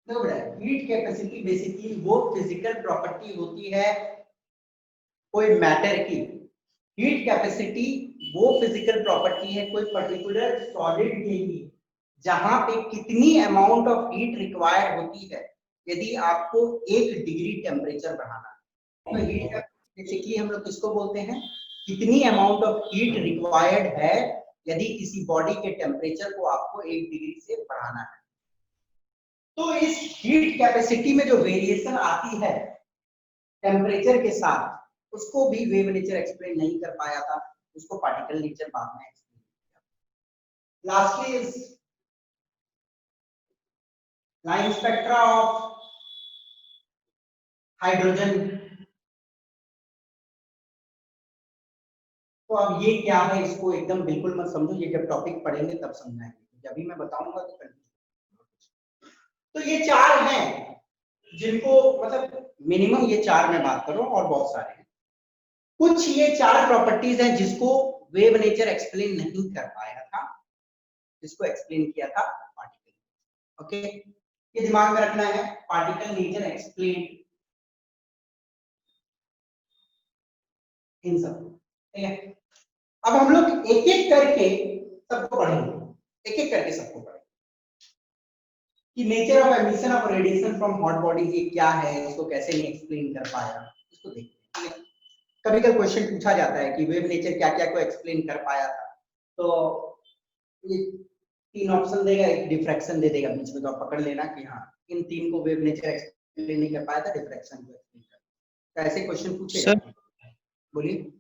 देखो बेटा, हीट कैपेसिटी बेसिकली वो फिजिकल प्रॉपर्टी होती है कोई मैटर की। हीट कैपेसिटी वो फिजिकल प्रॉपर्टी है कोई पर्टिकुलर सॉलिड के लिए जहां पे कितनी अमाउंट ऑफ हीट रिक्वायर्ड होती है यदि आपको 1 डिग्री टेम्परेचर बढ़ाना है। तो हीट बेसिकली हम लोग किसको बोलते हैं, कितनी अमाउंट ऑफ हीट रिक्वायर्ड है यदि किसी बॉडी के टेम्परेचर को आपको 1 डिग्री से बढ़ाना है। तो इस हीट कैपेसिटी में जो वेरिएशन आती है टेम्परेचर के साथ, उसको भी वेव नेचर एक्सप्लेन नहीं कर पाया था, उसको पार्टिकल नेचर बाद में एक्सप्लेन किया। Lastly is line spectra of hydrogen. तो अब ये क्या है, इसको एकदम बिल्कुल मत समझो, ये जब टॉपिक पढ़ेंगे तब समझाएंगे, जब भी मैं बताऊंगा तो कंफ्यूज। तो ये 4 हैं जिनको मतलब मिनिमम ये 4 मैं बात कर रहा हूं और बहुत सारे हैं। कुछ ये 4 प्रॉपर्टीज हैं जिसको वेव नेचर एक्सप्लेन नहीं कर पाया था, जिसको एक्सप्लेन किया था पार्टिकल। ओके, ये दिमाग में रखना है, पार्टिकल नेचर एक्सप्लेन इन सब। ठीक है, अब हम लोग एक एक करके सबको पढ़ेंगे, एक एक करके सबको पढ़ेंगे कि nature of emission of radiation from hot bodies ये क्या है, इसको कैसे नहीं एक्सप्लेन कर पाया, इसको देखते हैं। कभी कभी क्वेश्चन पूछा जाता है कि वेव नेचर क्या क्या को एक्सप्लेन कर पाया था, तो ये 3 ऑप्शन देगा, एक डिफ्रैक्शन दे देगा बीच में, तो आप पकड़ लेना कि हाँ इन 3 को वेव नेचर एक्सप्लेन नहीं कर पाया था, डिफ्रैक्शन को एक्सप्लेन कर। तो ऐसे क्वेश्चन पूछे। बोलिए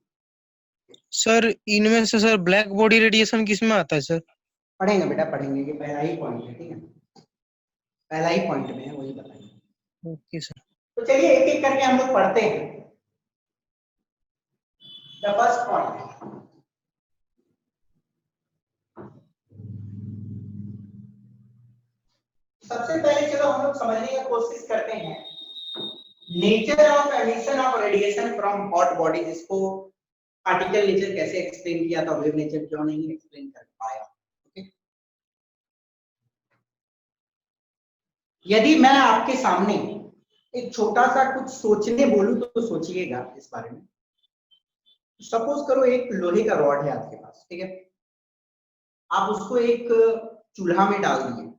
सर, इनमें से सर ब्लैक बॉडी रेडिएशन किसमें आता है सर? पढ़ेंगे बेटा, पढ़ेंगे, ये पहला ही पॉइंट है। ठीक है, पहला ही पॉइंट में है, वही बताएंगे। Okay sir. तो चलिए एक एक करके हम लोग पढ़ते हैं। द फर्स्ट पॉइंट, सबसे पहले चलो हम लोग समझने की कोशिश करते हैं nature of emission of radiation from hot bodies. इसको पार्टिकल नेचर कैसे एक्सप्लेन किया था, वेव नेचर क्यों नहीं एक्सप्लेन कर पाया। ओके, यदि मैं आपके सामने एक छोटा सा कुछ सोचने बोलूं तो सोचिएगा इस बारे में। सपोज करो एक लोहे का रॉड है आपके पास, ठीक है, आप उसको एक चूल्हा में डाल दिए।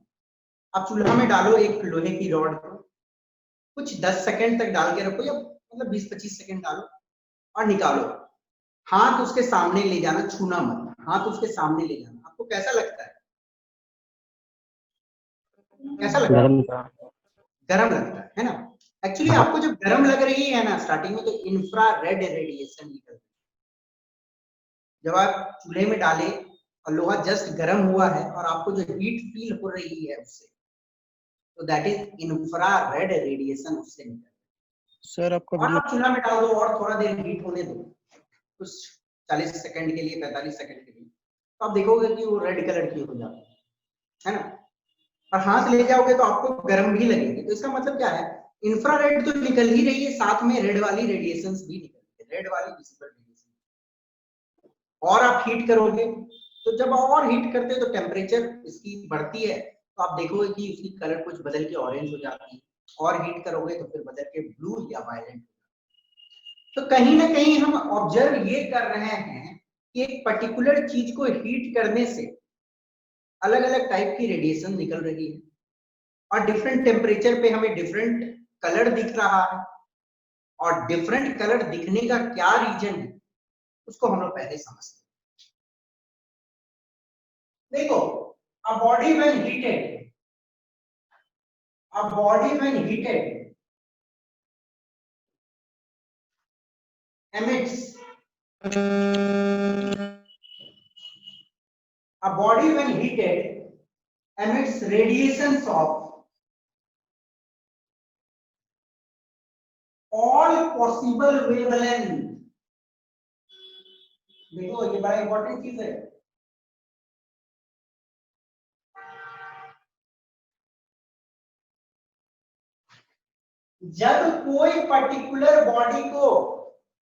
आप चूल्हा में डालो एक लोहे की रॉड को, कुछ 10 सेकंड तक डाल के रखो, या मतलब 20-25 सेकंड डालो और निकालो। हाथ उसके सामने ले जाना, छूना मत, हाथ उसके सामने ले जाना। आपको कैसा लगता है? कैसा लगता है? गरम लगता है ना? एक्चुअली आपको जब गरम लग रही है ना स्टार्टिंग में, तो इंफ्रारेड रेडिएशन निकलती है। जब आप चूल्हे में डाले और लोहा जस्ट गर्म हुआ है और आपको जो हीट फील हो रही है उससे, तो दैट इज इंफ्रारेड रेडिएशन उससे निकल। सर आपका और आप चूल्हा में डाल दो और थोड़ा देर हीट होने दो, कुछ 40 सेकंड के लिए, 45 सेकंड के लिए, तो आप देखोगे कि वो रेड कलर की हो जाती है ना। और हाथ ले जाओगे तो आपको गर्म भी लगेगी। तो इसका मतलब क्या है, इंफ्रारेड तो निकल ही रही है, साथ में रेड वाली रेडिएशंस भी निकल रही है, रेड वाली विजिबल रेडिएशन। और आप हीट करोगे तो जब और हीट करते हैं तो टेम्परेचर इसकी बढ़ती है, तो आप देखोगे कि इसकी कलर कुछ बदल के ऑरेंज हो जाती है। और हीट करोगे तो फिर बदल के ब्लू या वायलेट। तो कहीं ना कहीं हम ऑब्जर्व ये कर रहे हैं कि एक पर्टिकुलर चीज को हीट करने से अलग अलग टाइप की रेडिएशन निकल रही है, और डिफरेंट टेम्परेचर पे हमें डिफरेंट कलर दिख रहा है। और डिफरेंट कलर दिखने का क्या रीजन है उसको हम लोग पहले समझते हैं। देखो, a body when heated, a body when heated emits, a body when heated emits radiations of all possible wavelength। देखो ये बड़ा इंपॉर्टेंट चीज है। जब कोई पर्टिकुलर बॉडी को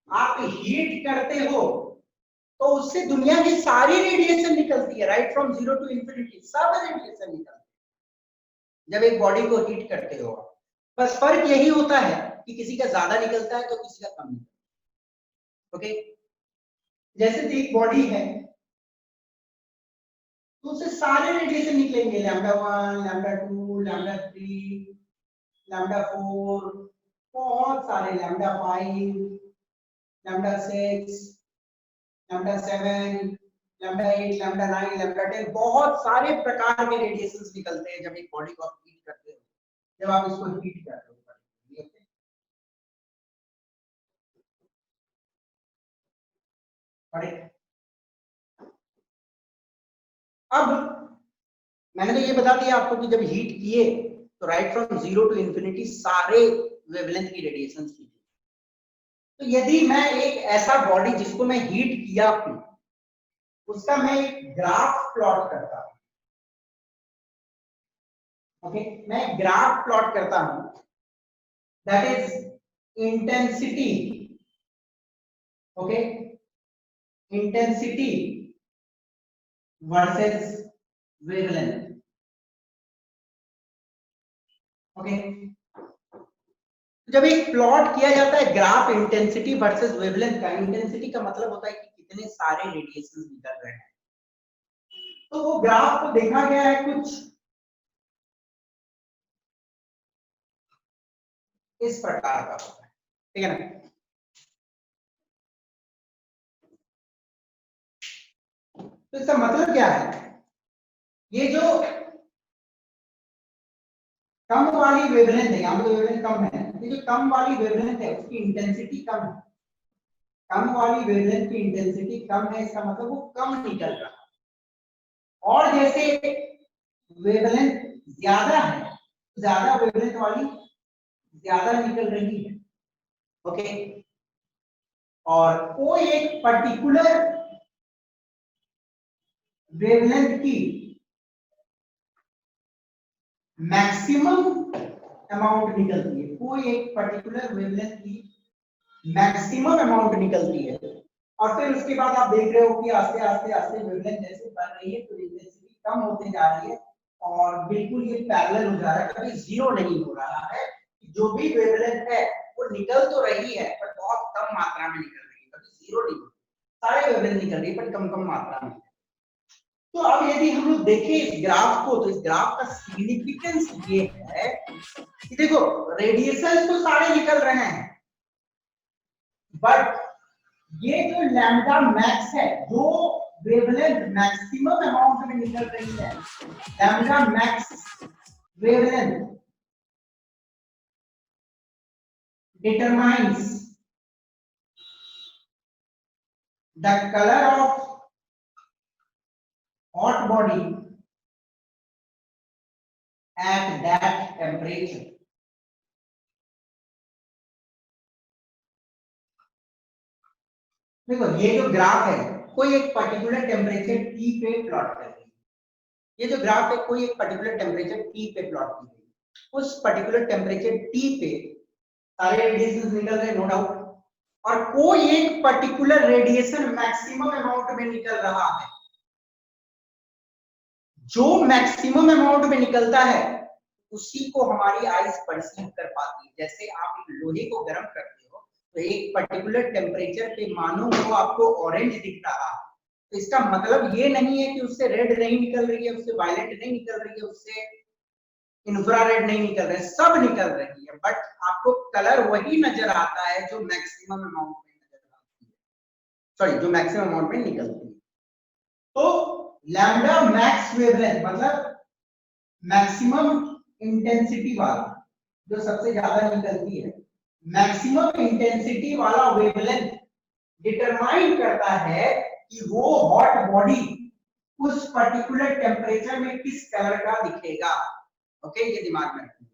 आप हीट करते हो तो उससे दुनिया की सारी रेडिएशन निकलती है, राइट फ्रॉम 0 टू इंफिनिटी, सब रेडिएशन निकलती है जब एक बॉडी को हीट करते हो। बस फर्क यही होता है कि किसी का ज्यादा निकलता है तो किसी का कम निकलता है। ओके, जैसे एक बॉडी है तो उससे सारे रेडिएशन निकलेंगे, λ1, λ2, λ3, λ4, बहुत सारे, λ5, λ6, λ7, λ8, λ9, λ10, बहुत सारे प्रकार के रेडिएशंस निकलते हैं जब एक बॉडी को आप हीट करते हो, जब आप इसको हीट करते हो। अब मैंने तो ये बता दिया आपको कि जब हीट किए तो राइट फ्रॉम 0 टू इंफिनिटी सारे वेवलेंथ की रेडिएशंस की। तो यदि मैं एक ऐसा बॉडी जिसको मैं हीट किया हूं उसका मैं एक ग्राफ प्लॉट करता हूं, ओके, मैं ग्राफ प्लॉट करता हूं, that is intensity, okay, intensity versus wavelength, okay. जब एक प्लॉट किया जाता है ग्राफ इंटेंसिटी वर्सेस वेवलेंथ का, इंटेंसिटी का मतलब होता है कि कितने सारे रेडिएशंस निकल रहे हैं, तो वो ग्राफ को देखा गया है कुछ इस प्रकार का होता है, ठीक है ना। तो इसका मतलब क्या है, ये जो कम वाली वेवलेंथ है, यहाँ पे वेवलेंथ कम है, ये जो कम वाली वेवलेंथ है उसकी इंटेंसिटी कम है, कम वाली वेवलेंथ की इंटेंसिटी कम है, इसका मतलब वो कम निकल रहा है। और जैसे वेवलेंथ ज्यादा है, ज्यादा वेवलेंथ वाली ज्यादा निकल रही है, ओके। और कोई एक पर्टिकुलर वेवलेंथ की मैक्सिमम अमाउंट निकलती है, कोई एक पर्टिकुलर वेवलेंथ की मैक्सिमम अमाउंट निकलती है, और फिर उसके बाद आप देख रहे हो कि आस्ते आस्ते आस्ते वेवलेंथ जैसे बढ़ रही है तो इंटेंसिटी कम होते जा रही है, और बिल्कुल ये पैरेलल हो जा रहा है, कभी जीरो नहीं हो रहा है। जो भी वेवलेंथ है वो निकल तो रही है पर बहुत कम मात्रा में निकल रही है, कभी जीरो नहीं, सारे वेवलेंथ निकल रही है पर कम कम मात्रा में। तो अब यदि हम लोग देखें इस ग्राफ को, तो इस ग्राफ का सिग्निफिकेंस ये है कि देखो रेडिएशन तो सारे निकल रहे हैं, बट ये जो लैम्डा मैक्स है, जो वेवलेंथ मैक्सिमम अमाउंट में निकल रही है, lambda max wavelength determines the color of hot body at that temperature. देखो ये जो ग्राफ है कोई एक पर्टिकुलर टेम्परेचर T पे प्लॉट कर रही है, ये जो ग्राफ है कोई एक पर्टिकुलर टेम्परेचर T पे प्लॉट की गई, उस पर्टिकुलर टेम्परेचर T पे सारे रेडिएशन निकल रहे, नो डाउट, और कोई एक पर्टिकुलर रेडिएशन मैक्सिमम अमाउंट में निकल रहा है। जो मैक्सिमम अमाउंट में निकलता है उसी को हमारी आईज परसीव कर पाती है। जैसे आप एक लोहे को गर्म करते हो तो एक पर्टिकुलर टेम्परेचर पे मानो वो आपको ऑरेंज दिख रहा है, तो इसका मतलब ये नहीं है कि उससे रेड नहीं निकल रही है, उससे वायलेट नहीं निकल रही है, उससे इंफ्रारेड नहीं निकल रहे, सब निकल रही है, बट आपको कलर वही नजर आता है जो मैक्सिमम अमाउंट में नजर आती है, सॉरी जो मैक्सिमम अमाउंट में निकलती है। तो लैम्डा मैक्स वेवलेंथ मतलब मैक्सिमम इंटेंसिटी वाला, जो सबसे ज्यादा निकलती है, मैक्सिमम इंटेंसिटी वाला वेवलेंथ डिटरमाइन करता है कि वो हॉट बॉडी उस पर्टिकुलर टेम्परेचर में किस कलर का दिखेगा। ओके, ये दिमाग में रखना।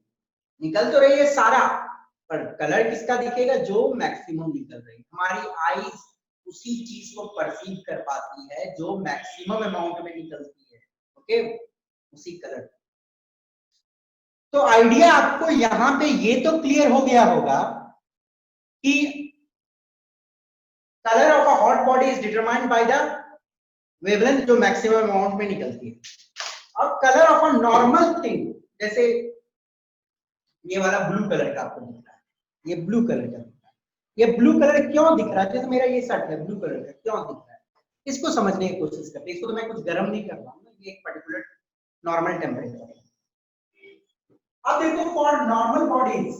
निकल तो रही है सारा, पर कलर किसका दिखेगा? जो मैक्सिमम निकल रही है। हमारी आईज उसी चीज को परसीव कर पाती है जो मैक्सिमम अमाउंट में निकलती है। ओके, उसी कलर। तो आइडिया आपको यहां पे ये तो क्लियर हो गया होगा कि colour of a hot body is determined by the wavelength जो मैक्सिमम अमाउंट में निकलती है। अब colour of a normal thing, जैसे ये वाला ब्लू कलर का आपको दिख रहा है, ये ब्लू कलर का दिख रहा है, ये ब्लू कलर क्यों दिख रहा है? जैसे मेरा ये शर्ट है ब्लू कलर का, क्यों दिख रहा है? इसको समझने की कोशिश करते हैं। इसको तो मैं कुछ गर्म नहीं कर रहा हूँ, ये एक पर्टिकुलर नॉर्मल टेम्परेचर है। अब देखो फॉर नॉर्मल बॉडीज,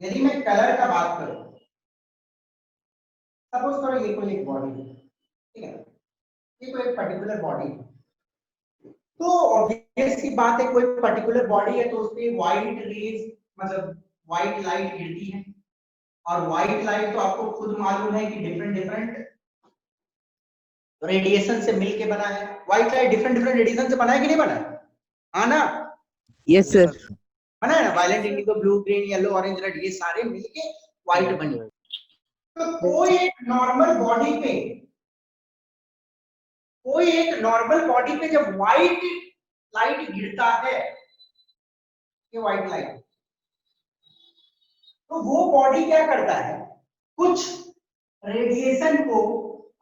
यदि मैं कलर का बात करूं, सपोज करो ये कोई एक बॉडी है, ठीक है, ये कोई एक पर्टिकुलर बॉडी है, तो ऑब्वियस सी बात है कोई पर्टिकुलर बॉडी है तो उसपे व्हाइट रेज मतलब व्हाइट लाइट गिरती है, और व्हाइट लाइट तो आपको खुद मालूम है कि डिफरेंट डिफरेंट रेडिएशन से मिलके बना है। White light different different radiation से बना है कि नहीं बना है? हाँ ना? Yes, sir. बना है ना? Violet, indigo, blue, green, yellow, orange, red, ये सारे मिलके व्हाइट बनी। तो कोई एक नॉर्मल बॉडी पे जब व्हाइट लाइट गिरता है, ये व्हाइट लाइट, तो वो बॉडी क्या करता है? कुछ रेडिएशन को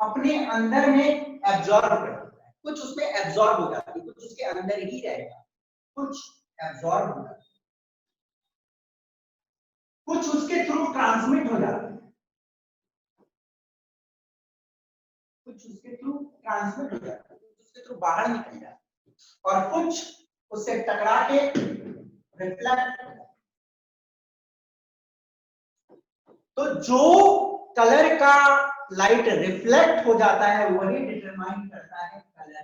अपने अंदर में एब्जॉर्ब करता है, कुछ उसमें एब्जॉर्ब हो जाती है, कुछ उसके अंदर ही रहेगा, कुछ एब्जॉर्ब हो जाता है, कुछ उसके थ्रू ट्रांसमिट हो जाता है, कुछ उसके थ्रू ट्रांसमिट हो जाता है, कुछ उसके थ्रू बाहर निकल जाता है, और कुछ उससे टकरा के रिफ्लेक्ट। तो जो कलर का लाइट रिफ्लेक्ट हो जाता है वही डिटरमाइन करता है कलर।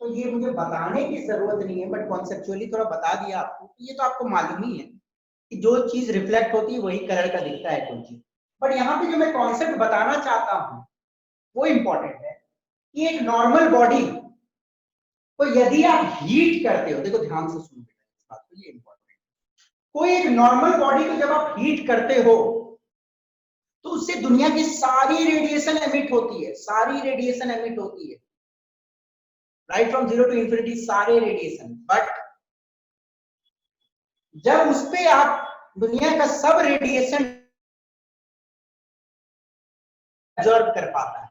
तो ये मुझे बताने की जरूरत नहीं है, बट कॉन्सेप्चुअली थोड़ा बता दिया आपको। ये तो आपको मालूम ही है कि जो चीज रिफ्लेक्ट होती है वही कलर का दिखता है कोई चीज। बट यहाँ पे जो मैं कॉन्सेप्ट बताना चाहता हूँ वो इंपॉर्टेंट है कि एक नॉर्मल बॉडी को यदि आप हीट करते हो, देखो ध्यान से सुनो इस बात को, ये इंपॉर्टेंट है। कोई एक नॉर्मल बॉडी को जब आप हीट करते हो तो उससे दुनिया की सारी रेडिएशन एमिट होती है, सारी रेडिएशन एमिट होती है, राइट फ्रॉम 0 टू इंफिनिटी सारे रेडिएशन। बट जब उस पे आप दुनिया का सब रेडिएशन एब्जॉर्ब कर पाता है,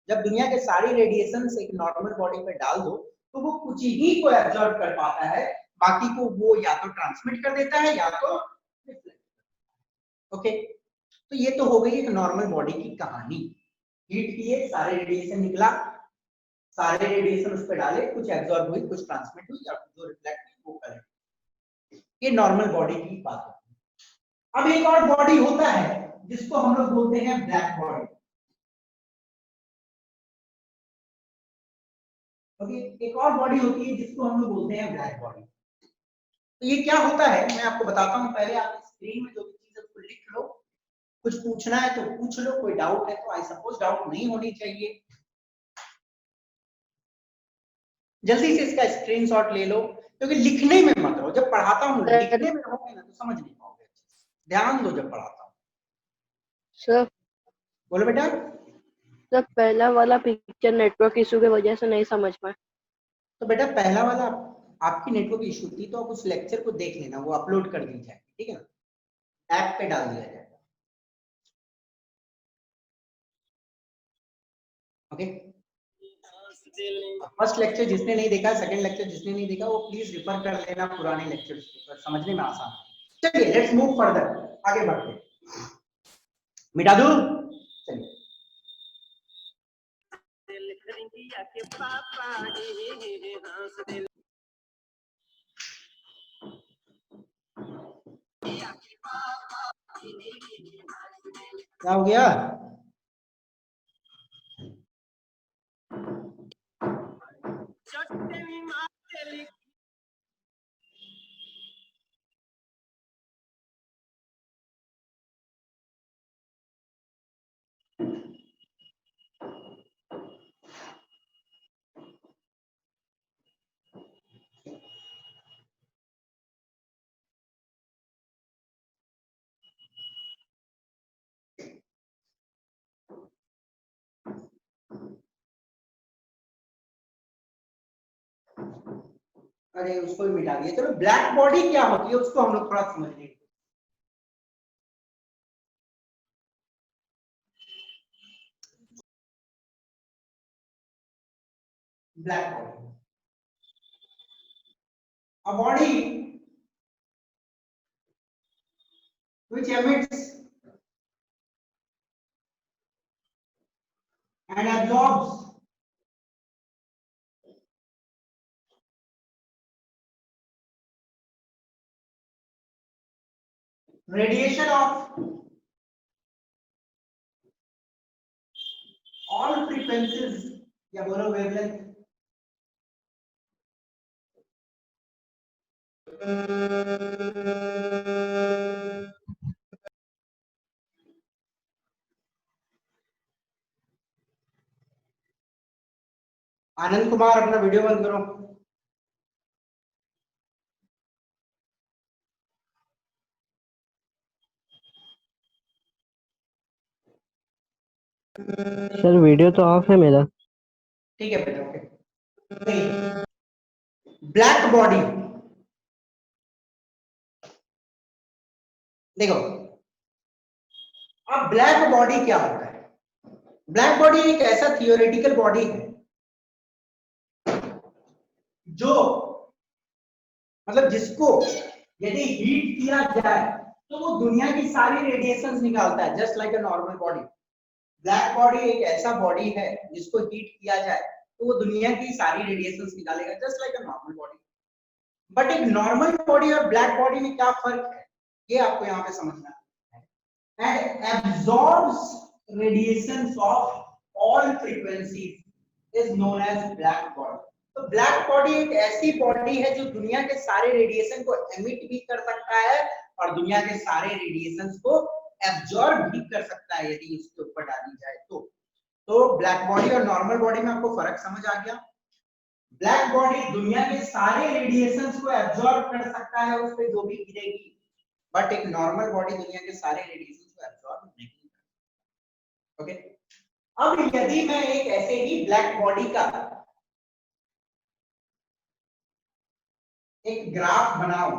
जब दुनिया के सारी रेडिएशन एक नॉर्मल बॉडी पे डाल दो तो वो कुछ ही को एब्जॉर्ब कर पाता है, बाकी को वो या तो ट्रांसमिट कर देता है या तो रिफ्लेक्ट। ओके, तो ये तो हो गई एक नॉर्मल बॉडी की कहानी। हीट किए, सारे रेडिएशन निकला, सारे रेडिएशन उस पर डाले, कुछ एब्जॉर्ब हुई, कुछ ट्रांसमिट हुई, या जो रिफ्लेक्ट हुई वो करे। ये नॉर्मल बॉडी की बात है। अब एक और बॉडी होता है जिसको हम लोग बोलते हैं ब्लैक बॉडी। ओके, एक और बॉडी होती है जिसको हम लोग बोलते हैं ब्लैक बॉडी। तो ये क्या होता है मैं आपको बताता हूँ। पहले आप स्क्रीन में जो भी चीज है उसको लिख लो, कुछ पूछना है तो पूछ लो, कोई डाउट है तो आई सपोज डाउट नहीं होनी चाहिए। जल्दी से इसका स्क्रीनशॉट ले लो, क्योंकि लिखने में मत रहो। जब पढ़ाता हूँ लिखने में रहोगे ना तो समझ नहीं पाओगे। ध्यान दो जब पढ़ाता हूँ। सर बोलो बेटा। सर पहला वाला पिक्चर नेटवर्क इशू की वजह से नहीं समझ पाए। तो बेटा पहला वाला आपकी नेटवर्क इशू थी, तो आप उस लेक्चर को देख लेना, वो अपलोड कर दी जाएगी, ठीक है ना, ऐप पे डाल दिया जाएगा। ओके, फर्स्ट लेक्चर जिसने नहीं देखा, सेकंड लेक्चर जिसने नहीं देखा, वो प्लीज रिफर कर लेना पुराने लेक्चर्स को, समझने में आसान है। चलिए लेट्स मूव फर्दर, आगे बढ़ते। मिटा दूं, चलिए। क्या हो गया? अरे उसको भी मिटा दिया। चलो ब्लैक बॉडी क्या होती है उसको हम लोग थोड़ा समझ लेंगे। Black body, a body which emits and absorbs radiation of all frequencies या बोलो wavelength, आनंद कुमार अपना वीडियो बंद करो। सर वीडियो तो ऑफ है मेरा। ठीक है बेटा, ओके। ब्लैक बॉडी, देखो अब ब्लैक बॉडी क्या होता है। ब्लैक बॉडी एक ऐसा थियोरेटिकल बॉडी है जो मतलब जिसको यदि हीट किया जाए तो वो दुनिया की सारी रेडिएशंस निकालता है, just like a normal body. Black body एक ऐसा बॉडी है जिसको हीट किया जाए तो वो दुनिया की सारी रेडिएशंस निकालेगा, just like a normal body. But एक नॉर्मल बॉडी और ब्लैक बॉडी में क्या फर्क है ये आपको यहाँ पे समझना है। And absorbs radiations of all frequencies is known as black body. तो ब्लैक बॉडी एक ऐसी बॉडी है जो दुनिया के सारे रेडिएशन को एमिट भी कर सकता है और दुनिया के सारे रेडिएशंस को एब्जॉर्ब भी कर सकता है यदि उसके ऊपर डाली जाए तो ब्लैक बॉडी और नॉर्मल बॉडी में आपको फर्क समझ आ गया। ब्लैक बॉडी दुनिया के सारे रेडिएशंस को एब्जॉर्ब कर सकता है, उस पे जो भी गिरेगी, बट एक नॉर्मल बॉडी दुनिया के सारे रेडिएशंस को एब्जॉर्ब नहीं कर सकता। ओके, अब यदि मैं एक ऐसे ही ब्लैक बॉडी का एक ग्राफ बनाऊं,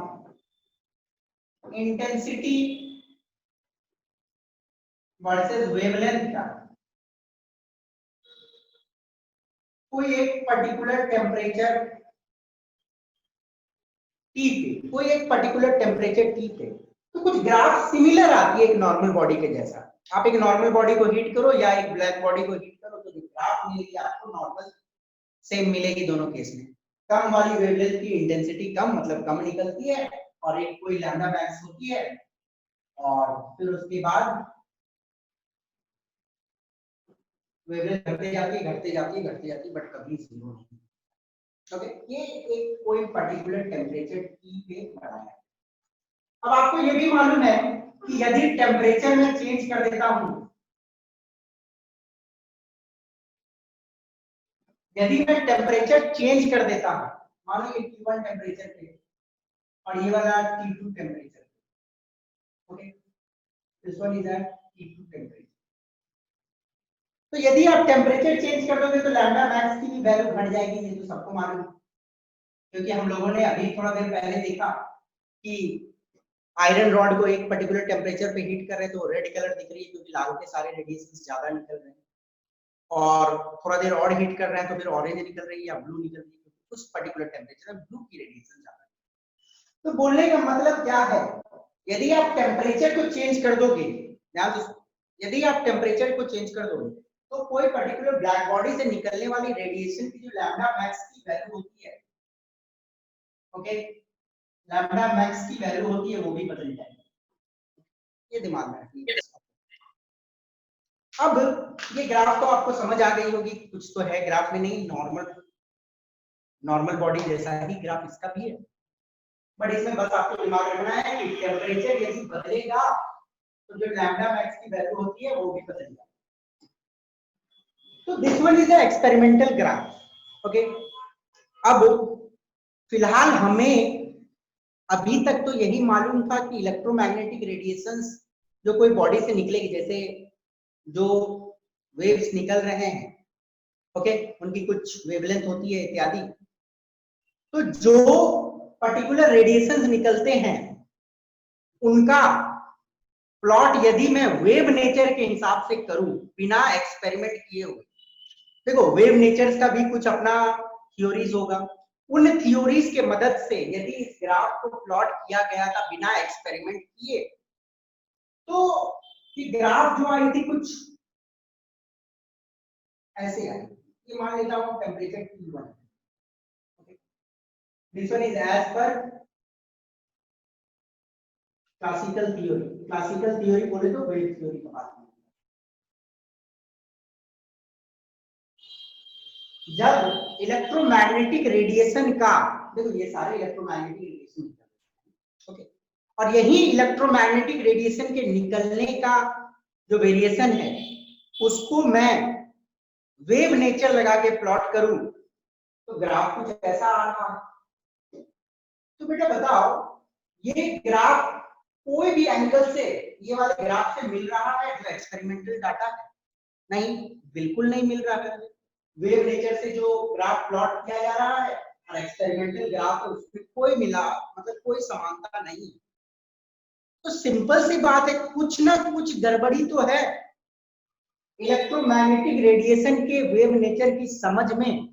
इंटेंसिटी वर्सेस वेवलेंथ का, कोई एक पर्टिकुलर टेम्परेचर टी पे, कोई एक पर्टिकुलर टेम्परेचर टी पे, तो कुछ ग्राफ सिमिलर आती है एक नॉर्मल बॉडी के जैसा। आप एक नॉर्मल बॉडी को हीट करो या एक ब्लैक बॉडी को हीट करो तो जो ग्राफ मिलेगी आपको नॉर्मल सेम मिलेगी दोनों केस में। कम वाली वेवलेंथ की इंटेंसिटी कम मतलब कम निकलती है और एक कोई लैम्डा मैक्स होती है और फिर उसके बाद वेवलेंथ घटते जाती है घटते जाती है घटते जाती है बट कभी जीरो नहीं। ओके, ये एक कोई पर्टिकुलर टेम्परेचर टी पे बनाया है। अब आपको ये भी मालूम है कि यदि टेम्परेचर में चेंज कर देता हूं, यदि मैं टेम्परेचर चेंज कर देता हूं, मानो ये T1 टेम्परेचर पे और ये वाला T2 temperature, okay, this one is at T2 temperature. तो यदि आप टेम्परेचर चेंज कर दोगे तो लैम्डा मैक्स की भी वैल्यू घट जाएगी, ये तो सबको मालूम है, क्योंकि हम लोगों ने अभी थोड़ा देर पहले देखा कि आयरन रॉड को एक पर्टिकुलर टेम्परेचर पे हीट कर रहे हैं तो रेड कलर दिख रही है क्योंकि लाल के सारे रेडिएशंस ज्यादा निकल रहे हैं, और थोड़ा देर और हीट कर रहे हैं तो फिर ऑरेंज निकल रही है या ब्लू निकल रही है, उस पर्टिकुलर टेम्परेचर में ब्लू की रेडिएशन ज्यादा है। तो बोलने का मतलब क्या है, यदि आप टेम्परेचर को चेंज कर दोगे, यदि आप टेम्परेचर को चेंज कर दोगे तो कोई पर्टिकुलर ब्लैक बॉडी से निकलने वाली रेडिएशन की जो लैम्डा मैक्स की वैल्यू होती है, ओके, लैम्डा मैक्स की वैल्यू होती है वो भी बदल जाएगी, ये दिमाग में रखिए। अब ये ग्राफ तो आपको समझ आ गई होगी, कुछ तो है ग्राफ में, नहीं नॉर्मल बॉडी जैसा ही ग्राफ इसका भी है, बट इसमें बस आपको दिमाग रखना है कि टेम्परेचर यदि बदलेगा तो जो लैम्डा मैक्स की वैल्यू होती है वो भी बदलेगा। तो this one is a experimental graph, okay. अब फिलहाल हमें अभी तक तो यही मालूम था कि इलेक्ट्रोमैग्नेटिक रेडिएशंस जो कोई बॉडी से निकलेगी, जैसे जो वेव्स निकल रहे हैं, ओके, उनकी कुछ वेवलेंथ होती है इत्यादि, तो जो पर्टिकुलर रेडिएशंस निकलते हैं उनका प्लॉट यदि मैं वेव नेचर के हिसाब से करूं बिना एक्सपेरिमेंट किए हुए, देखो वेव नेचर्स का भी कुछ अपना थ्योरीज होगा, उन थ्योरीज के मदद से यदि इस ग्राफ को प्लॉट किया गया था बिना एक्सपेरिमेंट किए, तो ये ग्राफ जो आई थी कुछ ऐसे आई। ये मान लेता हूं temperature T1, okay, this one is as per classical theory बोले तो वेव थ्योरी का बात नहीं। जब इलेक्ट्रोमैग्नेटिक रेडिएशन का, देखो ये सारे इलेक्ट्रोमैग्नेटिक रेडिएशन, ओके, और यही इलेक्ट्रोमैग्नेटिक रेडिएशन के निकलने का जो वेरिएशन है उसको मैं वेव नेचर लगा के प्लॉट करूं तो ग्राफ कुछ ऐसा आ रहा है। तो बेटा बताओ ये ग्राफ कोई भी एंगल से ये वाले ग्राफ से मिल रहा है जो एक्सपेरिमेंटल डाटा है? नहीं, बिल्कुल नहीं मिल रहा है। वेव नेचर से जो ग्राफ प्लॉट किया जा रहा है और एक्सपेरिमेंटल ग्राफ है उसमें कोई मिला मतलब कोई समानता नहीं। तो सिंपल सी बात है, कुछ ना कुछ गड़बड़ी तो है इलेक्ट्रोमैग्नेटिक रेडिएशन के वेव नेचर की समझ में,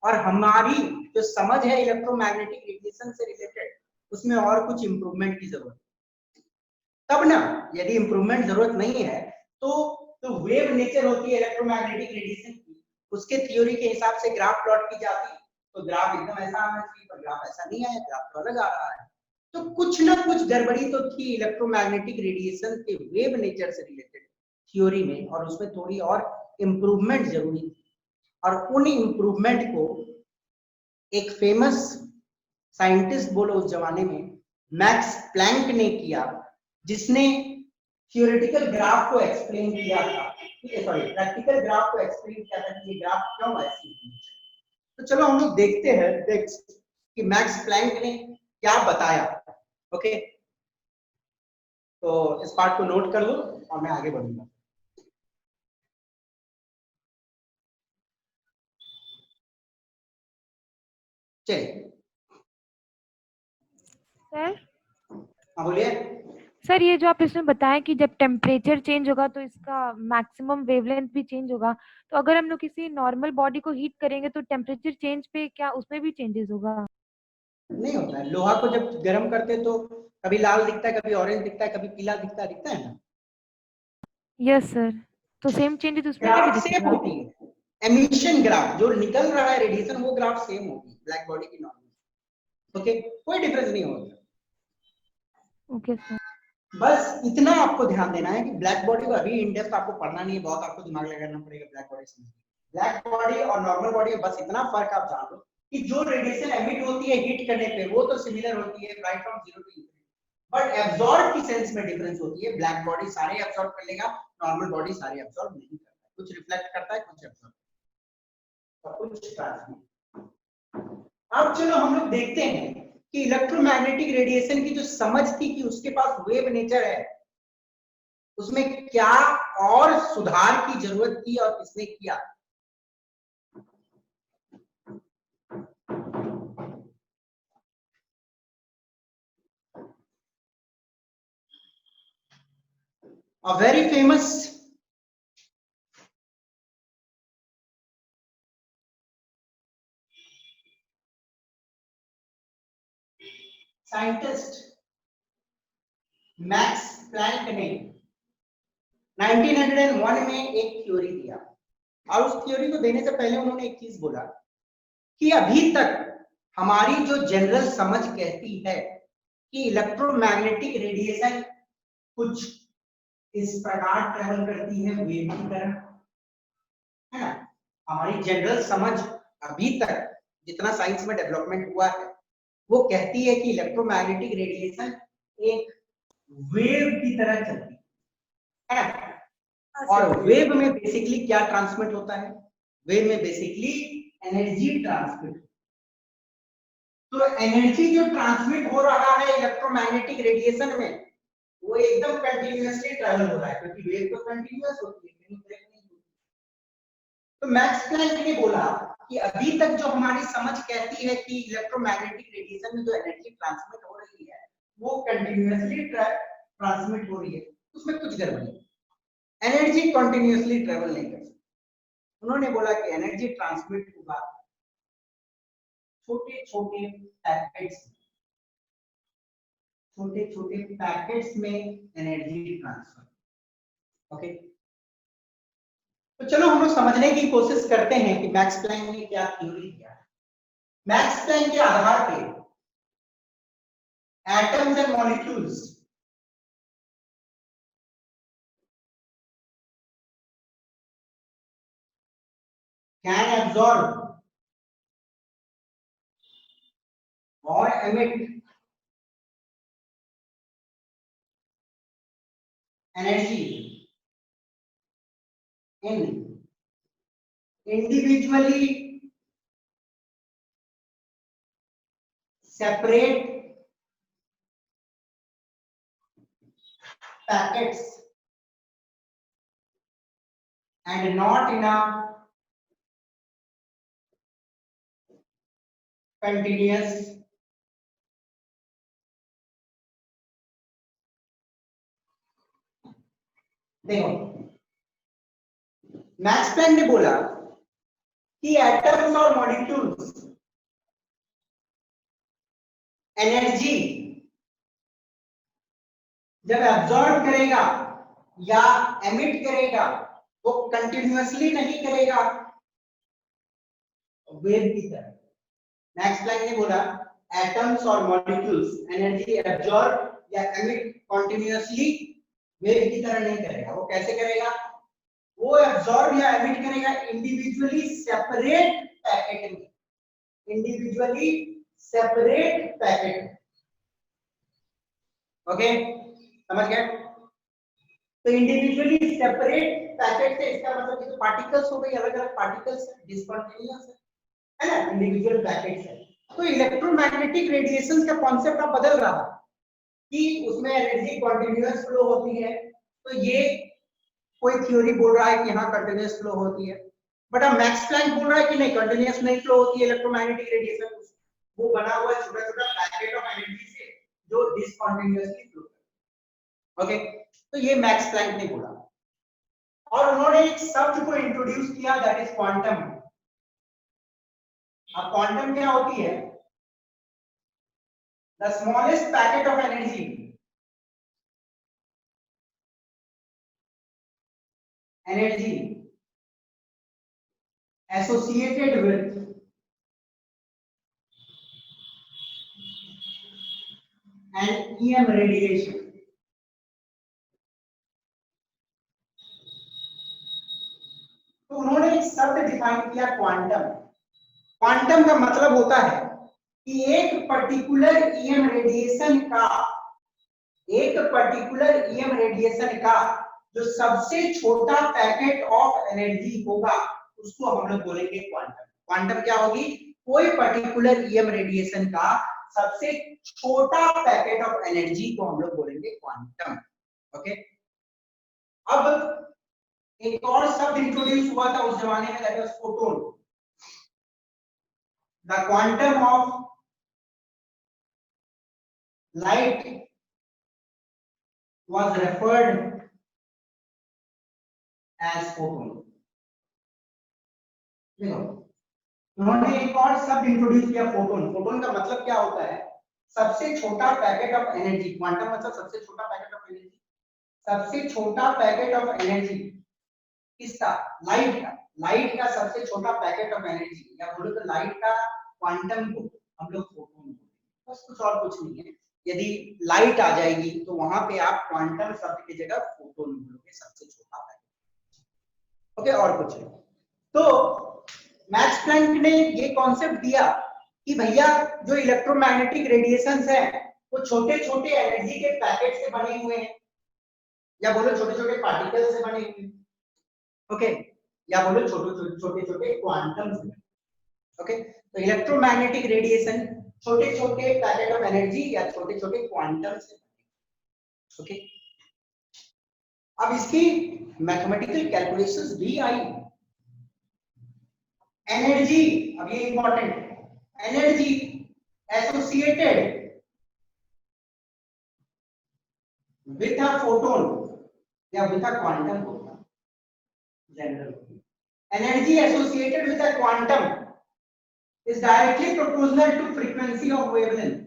और हमारी जो समझ है इलेक्ट्रोमैग्नेटिक रेडिएशन से रिलेटेड उसमें और कुछ इंप्रूवमेंट की जरूरत है। तब ना, यदि इंप्रूवमेंट जरूरत नहीं है तो वेव नेचर होती है इलेक्ट्रोमैग्नेटिक रेडिएशन की, उसके थ्योरी के हिसाब से ग्राफ प्लॉट की जाती तो ग्राफ एकदम ऐसा आना चाहिए, पर ग्राफ ऐसा नहीं आया, ग्राफ तो अलग आ रहा है। तो कुछ ना कुछ गड़बड़ी तो थी इलेक्ट्रोमैग्नेटिक रेडिएशन के वेव नेचर से रिलेटेड थ्योरी में, और उसमें थोड़ी और इंप्रूवमेंट जरूरी थी। और उन इंप्रूवमेंट को एक फेमस साइंटिस्ट बोलो उस जमाने में, मैक्स प्लैंक ने किया, जिसने थियोरेटिकल ग्राफ को एक्सप्लेन किया था, सॉरी प्रैक्टिकल ग्राफ को एक्सप्लेन किया था कि ये ग्राफ क्यों ऐसी है। तो चलो हम लोग देखते हैं नेक्स्ट कि मैक्स प्लैंक ने क्या बताया, ओके। तो इस पार्ट को नोट कर लो और मैं आगे बढ़ूंगा। चलिए सर हाँ बोलिए। सर ये जो आप इसमें बताएं कि जब टेम्परेचर चेंज होगा तो इसका मैक्सिमम वेवलेंथ भी चेंज होगा, तो अगर हम लोग किसी नॉर्मल बॉडी को हीट करेंगे तो टेम्परेचर चेंज पे क्या उसमें भी चेंजेस होगा? नहीं होता है। लोहा को जब गर्म करते हैं तो कभी लाल दिखता है, कभी ऑरेंज दिखता है, कभी पीला दिखता है ना। यस सर, तो सेम चेंजेस उसमें भी ग्राफ सेम दिखेगा? होती है, एमिशन ग्राफ जो निकल रहा है रेडिएशन वो ग्राफ सेम होगी ब्लैक बॉडी की नॉर्मल। ओके, कोई डिफरेंस नहीं होगा। Okay sir. बस इतना आपको ध्यान देना है कि ब्लैक बॉडी को अभी इन डेप्थ आपको पढ़ना नहीं है, बहुत आपको दिमाग लगाना पड़ेगा ब्लैक बॉडी से। ब्लैक बॉडी और नॉर्मल बॉडी में बस इतना फर्क आप जान लो कि जो रेडिएशन एमिट होती है हीट करने पे वो तो सिमिलर होती है right from 0 to infinity, but absorb की सेंस में डिफरेंस होती है। ब्लैक बॉडी सारे एब्जॉर्ब कर लेगा, नॉर्मल बॉडी सारे एब्जॉर्ब नहीं करता, कुछ रिफ्लेक्ट करता है, कुछ एब्जॉर्ब करता है, कुछ ट्रांसमिट। अब चलो हम लोग देखते हैं कि इलेक्ट्रोमैग्नेटिक रेडिएशन की जो समझ थी कि उसके पास वेव नेचर है, उसमें क्या और सुधार की जरूरत थी और किसने किया। A very famous scientist Max Planck ने 1901 में एक थ्योरी दिया, और उस थ्योरी को देने से पहले उन्होंने एक चीज बोला कि अभी तक हमारी जो जनरल समझ कहती है कि इलेक्ट्रोमैग्नेटिक रेडिएशन कुछ इस प्रकार ट्रेवल करती है वेव की तरह, है ना। हमारी जनरल समझ अभी तक जितना साइंस में डेवलपमेंट हुआ है वो कहती है कि इलेक्ट्रोमैग्नेटिक रेडिएशन एक वेव की तरह चलती है ना। और वेव में बेसिकली क्या ट्रांसमिट होता है? वेव में बेसिकली एनर्जी ट्रांसमिट। तो एनर्जी जो ट्रांसमिट हो रहा है इलेक्ट्रोमैग्नेटिक रेडिएशन में वो एकदम कंटिन्यूअसली ट्रैवल हो रहा है, क्योंकि वेव तो कंटिन्यूअस होती है, कहीं ब्रेक नहीं होती। तो मैक्स प्लैंक ने बोला कि अभी तक जो हमारी समझ कहती है कि इलेक्ट्रोमैग्नेटिक रेडिएशन में जो एनर्जी ट्रांसमिट हो रही है वो कंटिन्यूअसली ट्रांसमिट हो रही है, उसमें कुछ गड़बड़ी है। एनर्जी कंटिन्यूअसली ट्रैवल नहीं कर सकती। उन्होंने बोला कि एनर्जी ट्रांसमिट होगा छोटे छोटे पैकेट्स, छोटे छोटे पैकेट्स में एनर्जी ट्रांसफर। ओके, तो चलो हम लोग समझने की कोशिश करते हैं कि मैक्स प्लैंक ने क्या थ्योरी दिया है। मैक्स प्लैंक के आधार पे atoms and molecules can absorb or emit energy in individually separate packets and not in a continuous देखो मैक्स प्लैंक ने बोला कि एटम्स और मॉलिक्यूल्स एनर्जी जब एब्जॉर्ब करेगा या एमिट करेगा वो कंटिन्यूअसली नहीं करेगा वेव की तरह। मैक्स प्लैंक ने बोला एटम्स और मॉलिक्यूल्स एनर्जी एब्जॉर्ब या एमिट कंटिन्यूअसली वेव की तरह नहीं करेगा। वो कैसे करेगा? वो एब्जॉर्ब या एमिट करेगा इंडिविजुअली सेपरेट पैकेट में, इंडिविजुअली सेपरेट पैकेट। ओके, समझ गए? तो इंडिविजुअली सेपरेट पैकेट से इसका मतलब ये तो पार्टिकल्स हो गई, अलग अलग पार्टिकल्स डिस्कंटिन्यूअस है ना, इंडिविजुअल पैकेट्स है। तो इलेक्ट्रोमैग्नेटिक रेडिएशन का कॉन्सेप्ट अब बदल रहा है कि उसमें एनर्जी कंटिन्यूअस फ्लो होती है। तो ये कोई थ्योरी बोल रहा है कि हाँ कंटिन्यूअस फ्लो होती है, बट अब मैक्स प्लैंक बोल रहा है कि नहीं, कंटिन्यूअस नहीं फ्लो होती है इलेक्ट्रोमैग्नेटिक रेडिएशन, वो बना हुआ छोटा छोटा पैकेट ऑफ एनर्जी से जो डिसकंटिन्यूअसली फ्लो करता है। ओके, तो ये मैक्स प्लैंक ने बोला। और उन्होंने एक शब्द को इंट्रोड्यूस किया, दैट इज क्वांटम। अब क्वांटम क्या होती है? The smallest packet of energy associated with an EM radiation। तो उन्होंने एक शब्द डिफाइन किया क्वांटम। क्वांटम का मतलब होता है कि एक पर्टिकुलर ईएम रेडिएशन का जो सबसे छोटा पैकेट ऑफ एनर्जी होगा उसको हम लोग बोलेंगे क्वांटम। क्वांटम क्या होगी? कोई पर्टिकुलर ईएम रेडिएशन का सबसे छोटा पैकेट ऑफ एनर्जी को हम लोग बोलेंगे क्वांटम। ओके, अब एक और शब्द इंट्रोड्यूस हुआ था उस जमाने में, that was photon. The quantum of light was referred as photon। देखो, उन्होंने एक और शब्द इंट्रोड्यूस किया, फोटोन। फोटोन का मतलब क्या होता है? सबसे छोटा पैकेट ऑफ एनर्जी। क्वांटम मतलब सबसे छोटा पैकेट ऑफ एनर्जी। सबसे छोटा पैकेट ऑफ एनर्जी किसका? लाइट का। लाइट का सबसे छोटा पैकेट ऑफ एनर्जी, या बोलो तो लाइट का क्वांटम को हम लोग फोटोन बोलते हैं। बस कुछ और कुछ नहीं है। यदि लाइट आ जाएगी तो वहां पे आप क्वांटम शब्द की जगह फोटोन बोलोगे, सबसे छोटा पैकेट। ओके, और कुछ नहीं। तो मैक्स प्लैंक ने ये कॉन्सेप्ट दिया कि भैया जो इलेक्ट्रोमैग्नेटिक रेडिएशंस हैं वो छोटे छोटे एनर्जी के पैकेट से बने हुए हैं, या बोलो छोटे छोटे पार्टिकल से बने हुए हैं। ओके, या बोलो छोटे छोटे क्वांटम से। ओके, तो इलेक्ट्रोमैग्नेटिक रेडिएशन छोटे छोटे पैकेट ऑफ एनर्जी या छोटे छोटे क्वांटम से। ओके, अब इसकी मैथमेटिकल कैलकुलेशंस भी आई। एनर्जी, अब ये इंपॉर्टेंट है, energy associated with a photon या विथ अ क्वांटम होगा general. Energy associated with a quantum is directly proportional to frequency of wavelength,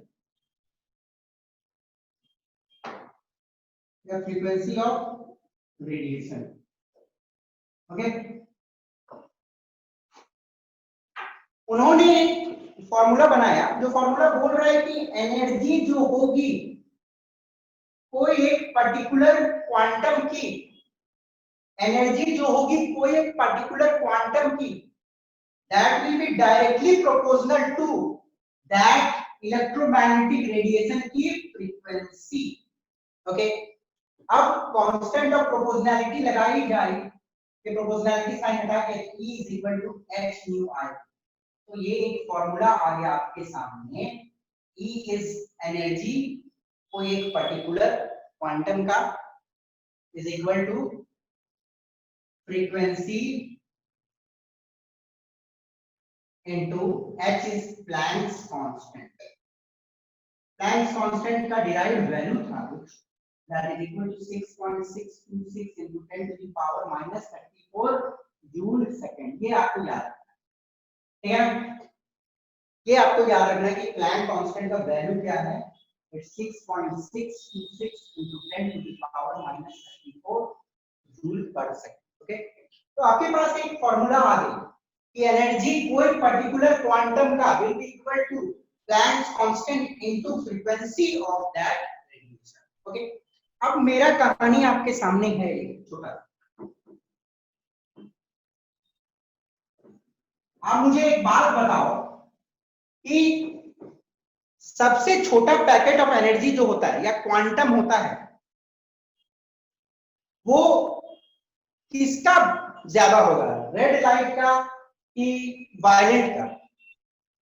the frequency of radiation। okay, उन्होंने फॉर्मूला बनाया, जो फॉर्मूला बोल रहा है कि एनर्जी जो होगी कोई एक पर्टिकुलर क्वांटम की, एनर्जी जो होगी कोई एक पर्टिकुलर क्वांटम की, that will be directly proportional to that electromagnetic radiation की frequency। okay, अब कांस्टेंट ऑफ प्रोपोर्शनैलिटी लगाई जाए कि प्रोपोर्शनैलिटी साइन हटा के E is equal to h nu I। तो ये एक फॉर्मूला आ गया आपके सामने। E is एनर्जी कोई एक पर्टिकुलर क्वांटम का is equal to frequency into h is Planck's constant। Planck's constant का डिराइव्ड वैल्यू था कुछ, that is equal to 6.626 into 10 to the power minus 34 joule second. ये आपको याद रखना है, ठीक है? ये आपको याद रखना है कि प्लैंक कांस्टेंट का वैल्यू क्या है? It's 6.626 into 10 to the power minus 34 joule पर सेकंड। ओके, तो आपके पास एक फॉर्मूला आ गई कि एनर्जी कोई पर्टिकुलर क्वांटम का will be equal to Planck's constant into frequency of that radiation. Okay, अब मेरा कहानी आपके सामने है एक छोटा। आप मुझे एक बात बताओ कि सबसे छोटा पैकेट ऑफ एनर्जी जो होता है या क्वांटम होता है वो किसका ज्यादा होगा, रेड लाइट का कि वायलेट का?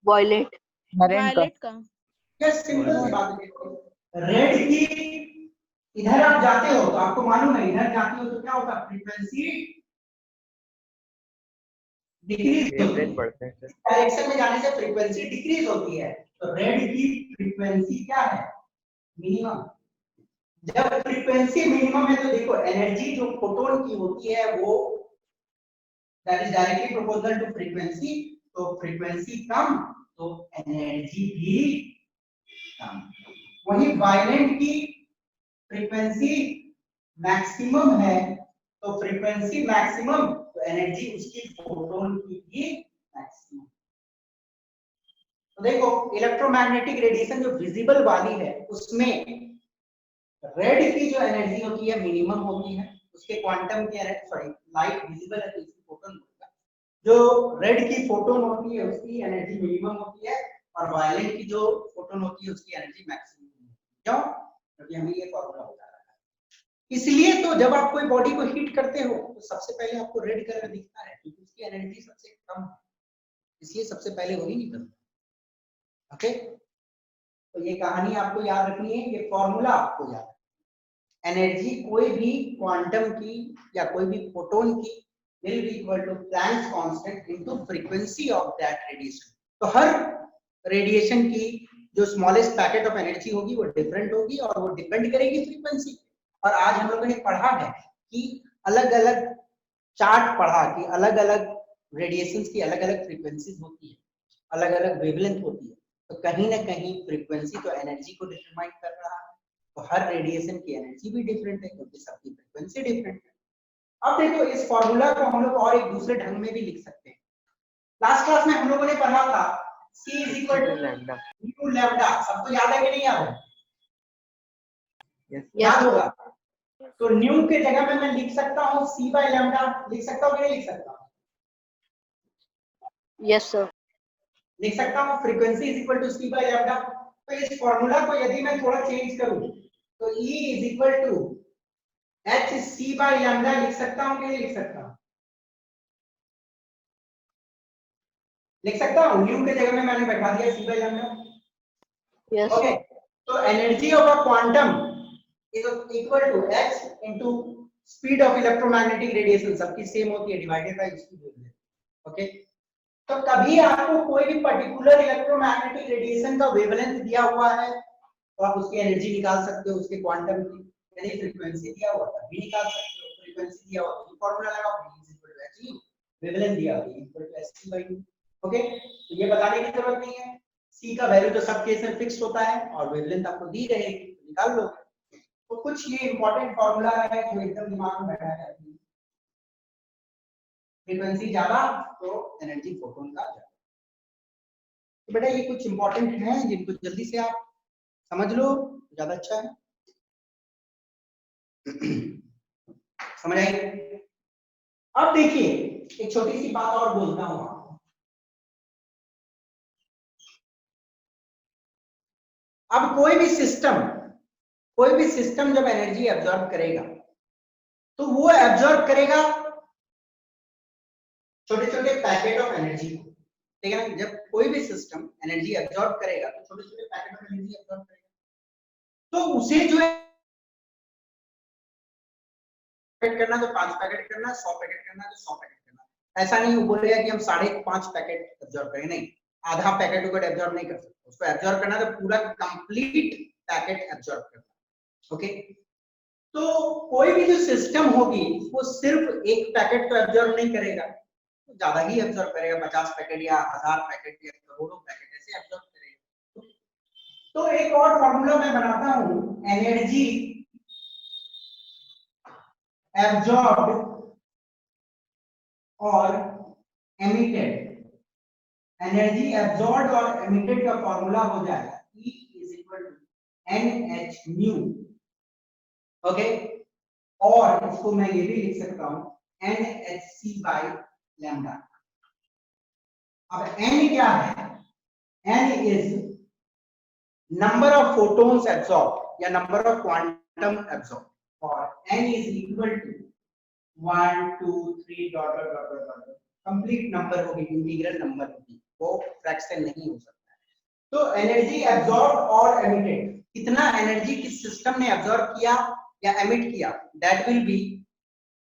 वॉयलेट। वायलेट का। यस, सिंपल सी बात है। रेड की इधर आप जाते हो तो आपको मालूम है, इधर जाते हो तो क्या होता है? फ्रीक्वेंसी डिक्रीज होती है, डायरेक्शन में जाने से फ्रीक्वेंसी डिक्रीज होती है। तो रेड की फ्रीक्वेंसी क्या है? मिनिमम। जब फ्रीक्वेंसी मिनिमम है तो देखो एनर्जी जो फोटोन की होती है वो that is directly proportional to frequency, तो फ्रीक्वेंसी कम तो एनर्जी भी कम। वही वायलेंट की फ्रीक्वेंसी मैक्सिमम है तो फ्रीक्वेंसी मैक्सिमम तो एनर्जी उसकी फोटोन की भी मैक्सिमम। तो देखो इलेक्ट्रोमैग्नेटिक रेडिएशन जो विजिबल वाली है उसमें रेड की जो एनर्जी होती है मिनिमम होती है, उसके क्वांटम के सॉरी लाइट विजिबल है तो इसकी फोटोन होगा, जो रेड की फोटोन होती है उसकी एनर्जी मिनिमम होती है और वायलेट की जो फोटोन होती है उसकी एनर्जी मैक्सिमम होती है। क्यों? क्योंकि हमें ये फॉर्मूला बता रहा है। इसलिए तो जब आप कोई बॉडी को हीट करते हो तो सबसे पहले आपको रेड कलर दिखता है क्योंकि उसकी एनर्जी सबसे कम है, इसलिए सबसे पहले वही निकलता है। ओके, तो ये कहानी आपको याद रखनी है, ये फॉर्मूला आपको याद है। एनर्जी कोई भी क्वांटम की या कोई भी फोटोन की will be equal to Planck's constant into frequency of that radiation। तो हर रेडिएशन की जो स्मॉलेस्ट पैकेट ऑफ एनर्जी होगी वो डिफरेंट होगी और वो डिपेंड करेगी फ्रीक्वेंसी पे। और आज हम लोगों ने पढ़ा है कि अलग अलग चार्ट पढ़ा कि अलग अलग रेडिएशंस की अलग अलग फ्रीक्वेंसीज होती है, अलग अलग वेवलेंथ होती है, तो कहीं ना कहीं फ्रीक्वेंसी तो एनर्जी को डिटरमाइन कर रहा है। तो हर रेडिएशन की एनर्जी भी डिफरेंट है क्योंकि सबकी फ्रीक्वेंसी डिफरेंट है। अब देखो इस फॉर्मूला को हम लोग और एक दूसरे ढंग में भी लिख सकते हैं। लास्ट क्लास में हम लोगों ने पढ़ा था C is equal to mu lambda, सबको याद है कि नहीं याद है? याद होगा। तो न्यू के जगह में मैं लिख सकता हूँ C by lambda, लिख सकता हूँ कि नहीं लिख सकता? Yes sir. लिख सकता हूँ frequency is equal to C by lambda। तो इस फॉर्मूला को यदि मैं थोड़ा चेंज करूँ तो E is equal to H C by lambda लिख सकता हूँ कि नहीं लिख सकता? लिख सकता हूँ, न्यू के जगह में मैंने बैठा दिया C by lambda। Yes. Okay, तो energy of a quantum is equal to h into speed of electromagnetic radiation, सबकी सेम होती है, डिवाइडेड बाय उसकी वेवलेंथ। ओके, तो कभी आपको कोई भी पर्टिकुलर इलेक्ट्रोमैग्नेटिक रेडिएशन का वेवलेंथ दिया हुआ है तो आप उसकी एनर्जी निकाल सकते हो, उसके क्वांटम की। यदि फ्रीक्वेंसी दिया हुआ है भी निकाल सकते हो, फ्रीक्वेंसी दिया हुआ तो फार्मूला लगाओ v is equal to h, wavelength दिया हुआ है equal to hc by 2। Okay, तो ये बताने की जरूरत नहीं है, c का वैल्यू तो सब केस में फिक्स होता है और वेवलेंथ आपको दी रहेगी तो निकाल लो। तो कुछ ये इंपॉर्टेंट फार्मूला है जो एकदम दिमाग में बैठा है। फ्रीक्वेंसी ज्यादा तो एनर्जी फोटोन का ज्यादा। तो बेटा ये कुछ इंपॉर्टेंट है जिनको जल्दी से आप समझ लो ज्यादा अच्छा है। समझ आई? अब देखिए एक छोटी सी बात और बोलता हूं आपको। अब कोई भी सिस्टम जब एनर्जी एब्जॉर्ब करेगा तो वो एब्जॉर्ब करेगा छोटे छोटे पैकेट ऑफ एनर्जी को, ठीक है ना? जब कोई भी सिस्टम एनर्जी एब्जॉर्ब करेगा तो छोटे छोटे पैकेट ऑफ एनर्जी एब्जॉर्ब करेगा, तो उसे जो है पैकेट करना तो 5 पैकेट करना, 100 पैकेट करना तो 100 पैकेट करना। ऐसा नहीं वो बोलेगा कि हम 5.5 पैकेट एब्जॉर्ब करेंगे, नहीं, आधा पैकेट को एब्जॉर्ब नहीं कर सकते, उसको एब्जॉर्ब करना तो पूरा कंप्लीट पैकेट एब्जॉर्ब करना। ओके, तो कोई भी जो सिस्टम होगी वो सिर्फ एक पैकेट तो एब्जॉर्ब नहीं करेगा, तो ज्यादा ही एब्जॉर्ब करेगा, 50 पैकेट या 1000 पैकेट या करोड़ों पैकेट ऐसे एब्जॉर्ब करेगा। तो एक और फॉर्मूला मैं बनाता हूं, एनर्जी एब्जॉर्ब्ड और एमिटेड। एनर्जी एब्जॉर्ब्ड और एमिटेड का फॉर्मूला हो जाएगा E is equal to NH nu। Okay, और इसको मैं ये भी लिख सकता हूं NHc by lambda। अब N क्या है? N is number of photons absorbed या number of quantum absorbed, और N is equal to 1 2 3 dot dot dot dot complete number होगी, इंटीग्रल नंबर होगी, वो फ्रैक्शन नहीं हो सकता है। तो एनर्जी एब्जॉर्ब और एमिटेड, कितना एनर्जी किस सिस्टम ने एब्जॉर्ब किया या एमिट किया, दैट विल बी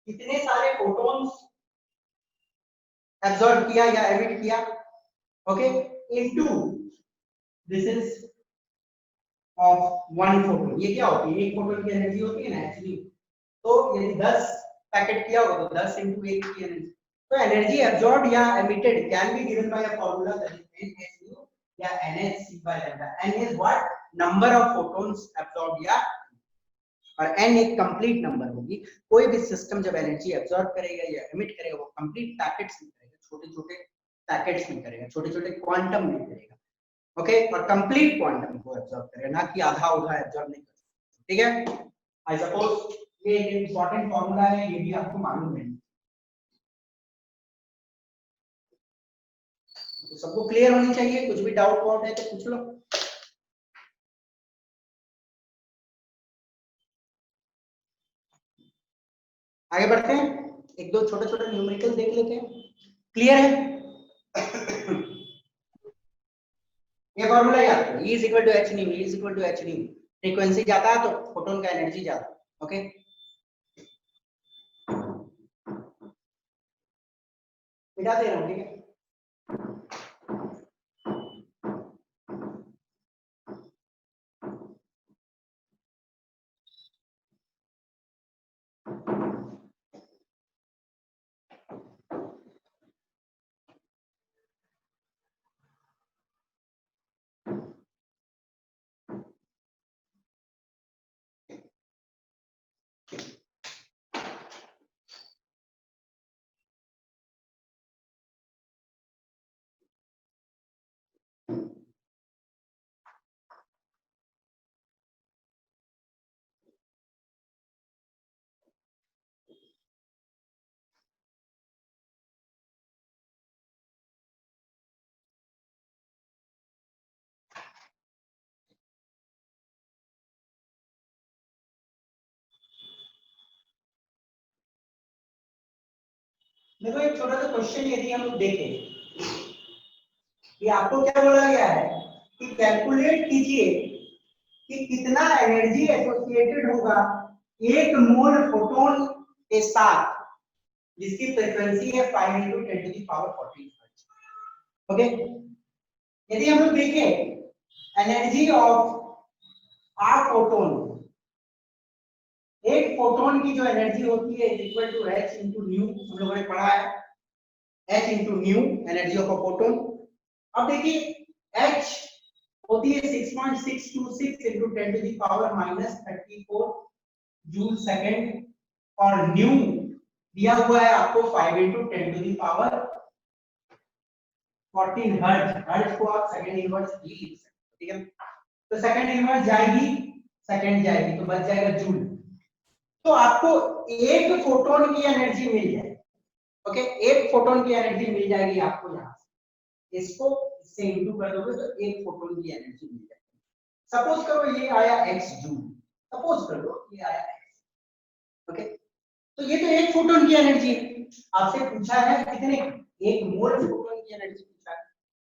कितने सारे फोटॉन्स एब्जॉर्ब किया या एमिट किया, okay, into this is of one photon, ये क्या होती है, एक फोटोन की एनर्जी होती है ना एक्चुअली, तो यदि 10 पैकेट किया होगा तो 10 into 1 की एनर्जी, तो एनर्जी एब्जॉर्ब्ड या emitted can be given by a formula that is nhν या nhc by lambda। n is what number of photons absorbed या, और n एक कंप्लीट नंबर होगी। कोई भी सिस्टम जब एनर्जी एब्जॉर्ब करेगा या एमिट करेगा वो कंप्लीट पैकेट्स में करेगा, छोटे-छोटे पैकेट्स में करेगा, छोटे-छोटे क्वांटम में करेगा, ओके, और कंप्लीट क्वांटम को एब्जॉर्ब करेगा, ना कि आधा आधा एब्जॉर्ब नहीं करेगा, ठीक है। आई सपोज ये एक इंपॉर्टेंट फार्मूला है, ये भी आपको मालूम है, तो सबको क्लियर होनी चाहिए, कुछ भी डाउट वाउट है तो पूछ लो। आगे बढ़ते हैं, एक दो छोटे छोटे न्यूमेरिकल देख लेते हैं, क्लियर है। ये फॉर्मूला याद करो, E is equal to h nu, E is equal to h nu, frequency ज्यादा है तो फोटोन का एनर्जी ज्यादा, ओके। मिटा दे रहा हूं, ठीक है। देखो एक छोटा सा क्वेश्चन यदि हम लोग देखें कि आपको क्या बोला गया है कि कैलकुलेट कीजिए कि कितना एनर्जी एसोसिएटेड होगा एक मोल फोटोन के साथ जिसकी फ्रीक्वेंसी है 5 into 10 to the power 14 hertz, okay. यदि हम लोग देखें एनर्जी ऑफ आ फोटोन, एक फोटोन की जो एनर्जी होती है is equal to h into nu, हम लोगों ने पढ़ा है h into nu energy of a photon. अब देखिए h होती है 6.626 into 10 to the power -34 joule second, और न्यू दिया हुआ है आपको 5 into 10 to the power 14 hertz. Hertz को आप सेकंड इनवर्स भी लिख सकते हो, ठीक है। तो सेकंड इनवर्स जाएगी, सेकंड जाएगी तो बच जाएगा जूल। तो आपको एक फोटोन की एनर्जी मिल जाएगी, ओके, एक फोटोन की एनर्जी मिल जाएगी आपको यहां से, इसको इससे इंटू कर दोगे तो एक फोटोन की एनर्जी मिल जाएगी। सपोज करो ये आया x जूल, सपोज कर लो ये आया x, ओके। तो ये तो एक फोटोन की एनर्जी है, आपसे पूछा है कितने, एक मोल फोटोन की एनर्जी पूछा है,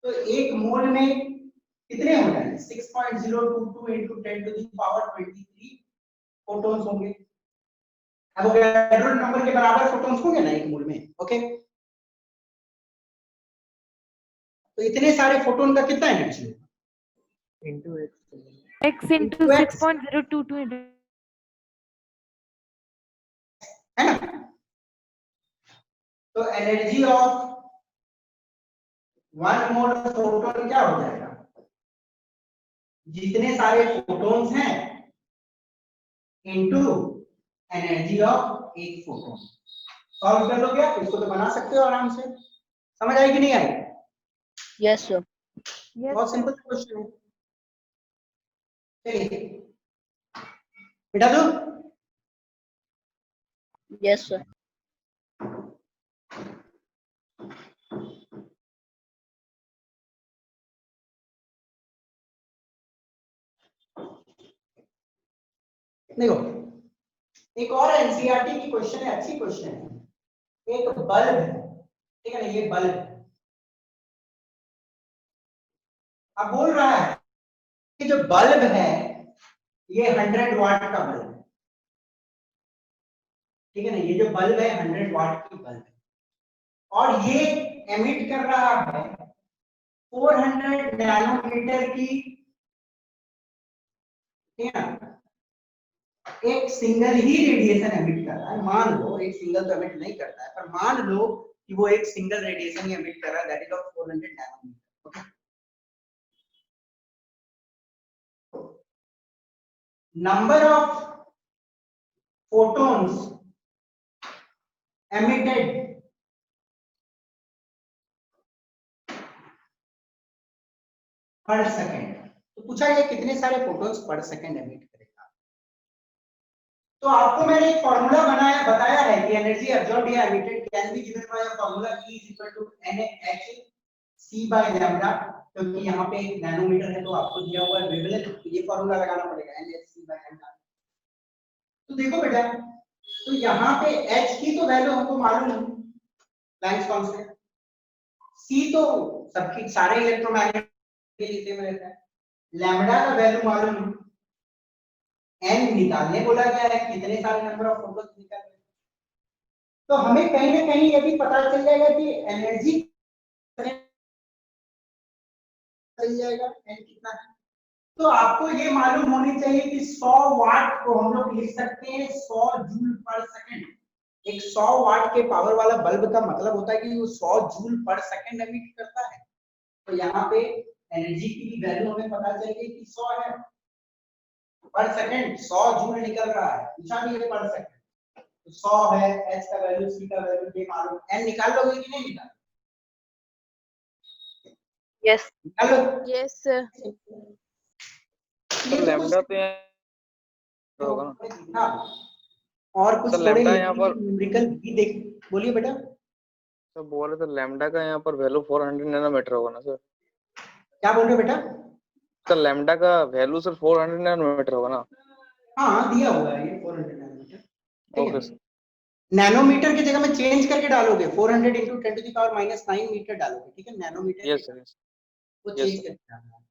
तो एक मोल में कितने हो जाएंगे 6.022 into 10 to the power 23 photons होंगे। एवोगैड्रो नंबर के बराबर फोटॉन्स होंगे ना एक मोल में, ओके। तो इतने सारे फोटोन का कितना एनर्जी होगा into x into 6.022 है ना। तो energy of one mole photon क्या हो जाएगा, जितने सारे फोटॉन्स हैं इनटू एनर्जी ऑफ एक फोटोन। सॉल्व कर लोगे आप इसको, तो बना सकते हो आराम से। समझ आई कि नहीं आई? Yes, sir. बहुत सिंपल क्वेश्चन है। चलिए बेटा दो। Yes, sir. देखो एक और एनसीईआरटी की क्वेश्चन है, अच्छी क्वेश्चन है। एक बल्ब है, ठीक है ना, ये बल्ब अब बोल रहा है कि जो बल्ब है ये 100 वाट का बल्ब है, ठीक है ना, ये जो बल्ब है 100 वाट की बल्ब है, और ये एमिट कर रहा है 400 नैनोमीटर की ठीक है ना? एक सिंगल ही रेडिएशन एमिट कर रहा है, मान लो एक सिंगल तो एमिट नहीं करता है, पर मान लो कि वो एक सिंगल रेडिएशन ही एमिट कर रहा है, that is of 400 nanometre. Okay, number of photons emitted पर सेकेंड। तो पूछा ये कितने सारे फोटोन्स पर सेकेंड एमिट करेगा। तो आपको मैंने एक फॉर्मूला बताया है कि एनर्जी अब्सॉर्ब्ड या emitted can be given by a formula E NhC/λ, क्योंकि यहाँ पे एक नैनोमीटर है तो आपको दिया हुआ है वेवलेंथ, तो ये फॉर्मूला लगाना पड़ेगा NhC/λ। तो देखो बेटा, तो यहाँ पे H की तो वैल्यू हमको मालूम है, प्लैंक्स कांस्टेंट। C तो सबकी सारे इलेक्ट्रोमैग्नेटिक के लिए सेम रहता है। लैम्बडा का वैल्यू मालूम है, n निकालने बोला गया है, कितने सारे नंबर ऑफ फोटोन्स निकालने। तो हमें कहीं ना कहीं ये भी पता चल जाएगा कि एनर्जी चल जाएगा n कितना है। तो आपको ये मालूम होनी चाहिए कि 100 वाट को हम लोग लिख सकते हैं 100 जूल पर सेकंड। एक 100 वाट के पावर वाला बल्ब का मतलब होता है कि वो 100 जूल पर सेकंड एमिट करता है। तो यहाँ पे एनर्जी की भी वैल्यू हमें पता चल गई कि 100 है पर सेकंड, 100 जूल निकल रहा है, पूछा भी है पर सेकंड। तो 100 है, h का वैल्यू, c का वैल्यू ये मालूम, n निकाल लोगे कि नहीं निकाल? Yes. निकालो। Yes, sir. ये तो लैम्डा कुछ पे होगा ना हाँ, और कुछ सर, थोड़े लैम्डा यहाँ पर न्यूमेरिकल भी देख, बोलिए बेटा। सर बोल रहे थे लैम्डा का यहाँ पर वैल्यू 400 नैनोमीटर होगा ना सर? क्या बोल रहे हो बेटा? सर लैम्डा का वैल्यू सर 400 नैनोमीटर होगा ना? हाँ दिया हुआ है ये 400 नैनोमीटर, ठीक ओके है। सर। नैनोमीटर की जगह में चेंज करके डालोगे, 400 into 10⁻⁹ मीटर डालोगे, ठीक है, नैनोमीटर यस सर, वो यस चेंज सर। करके डालना है।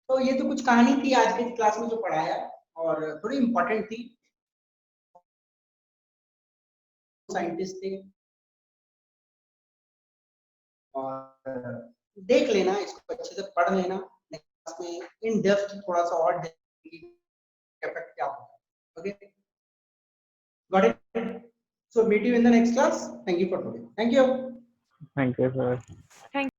तो ये तो कुछ कहानी थी आज के क्लास में जो पढ़ाया, और थोड़ी इंपॉर्टेंट थी, साइंटिस्ट थे, और देख लेना इसको अच्छे से पढ़ लेना, नेक्स्ट क्लास में इन डेप्थ थोड़ा सा और इफेक्ट क्या होगा। Okay, got it? So meet you in the next class. Thank you for today. Thank you. Thank you sir. Thank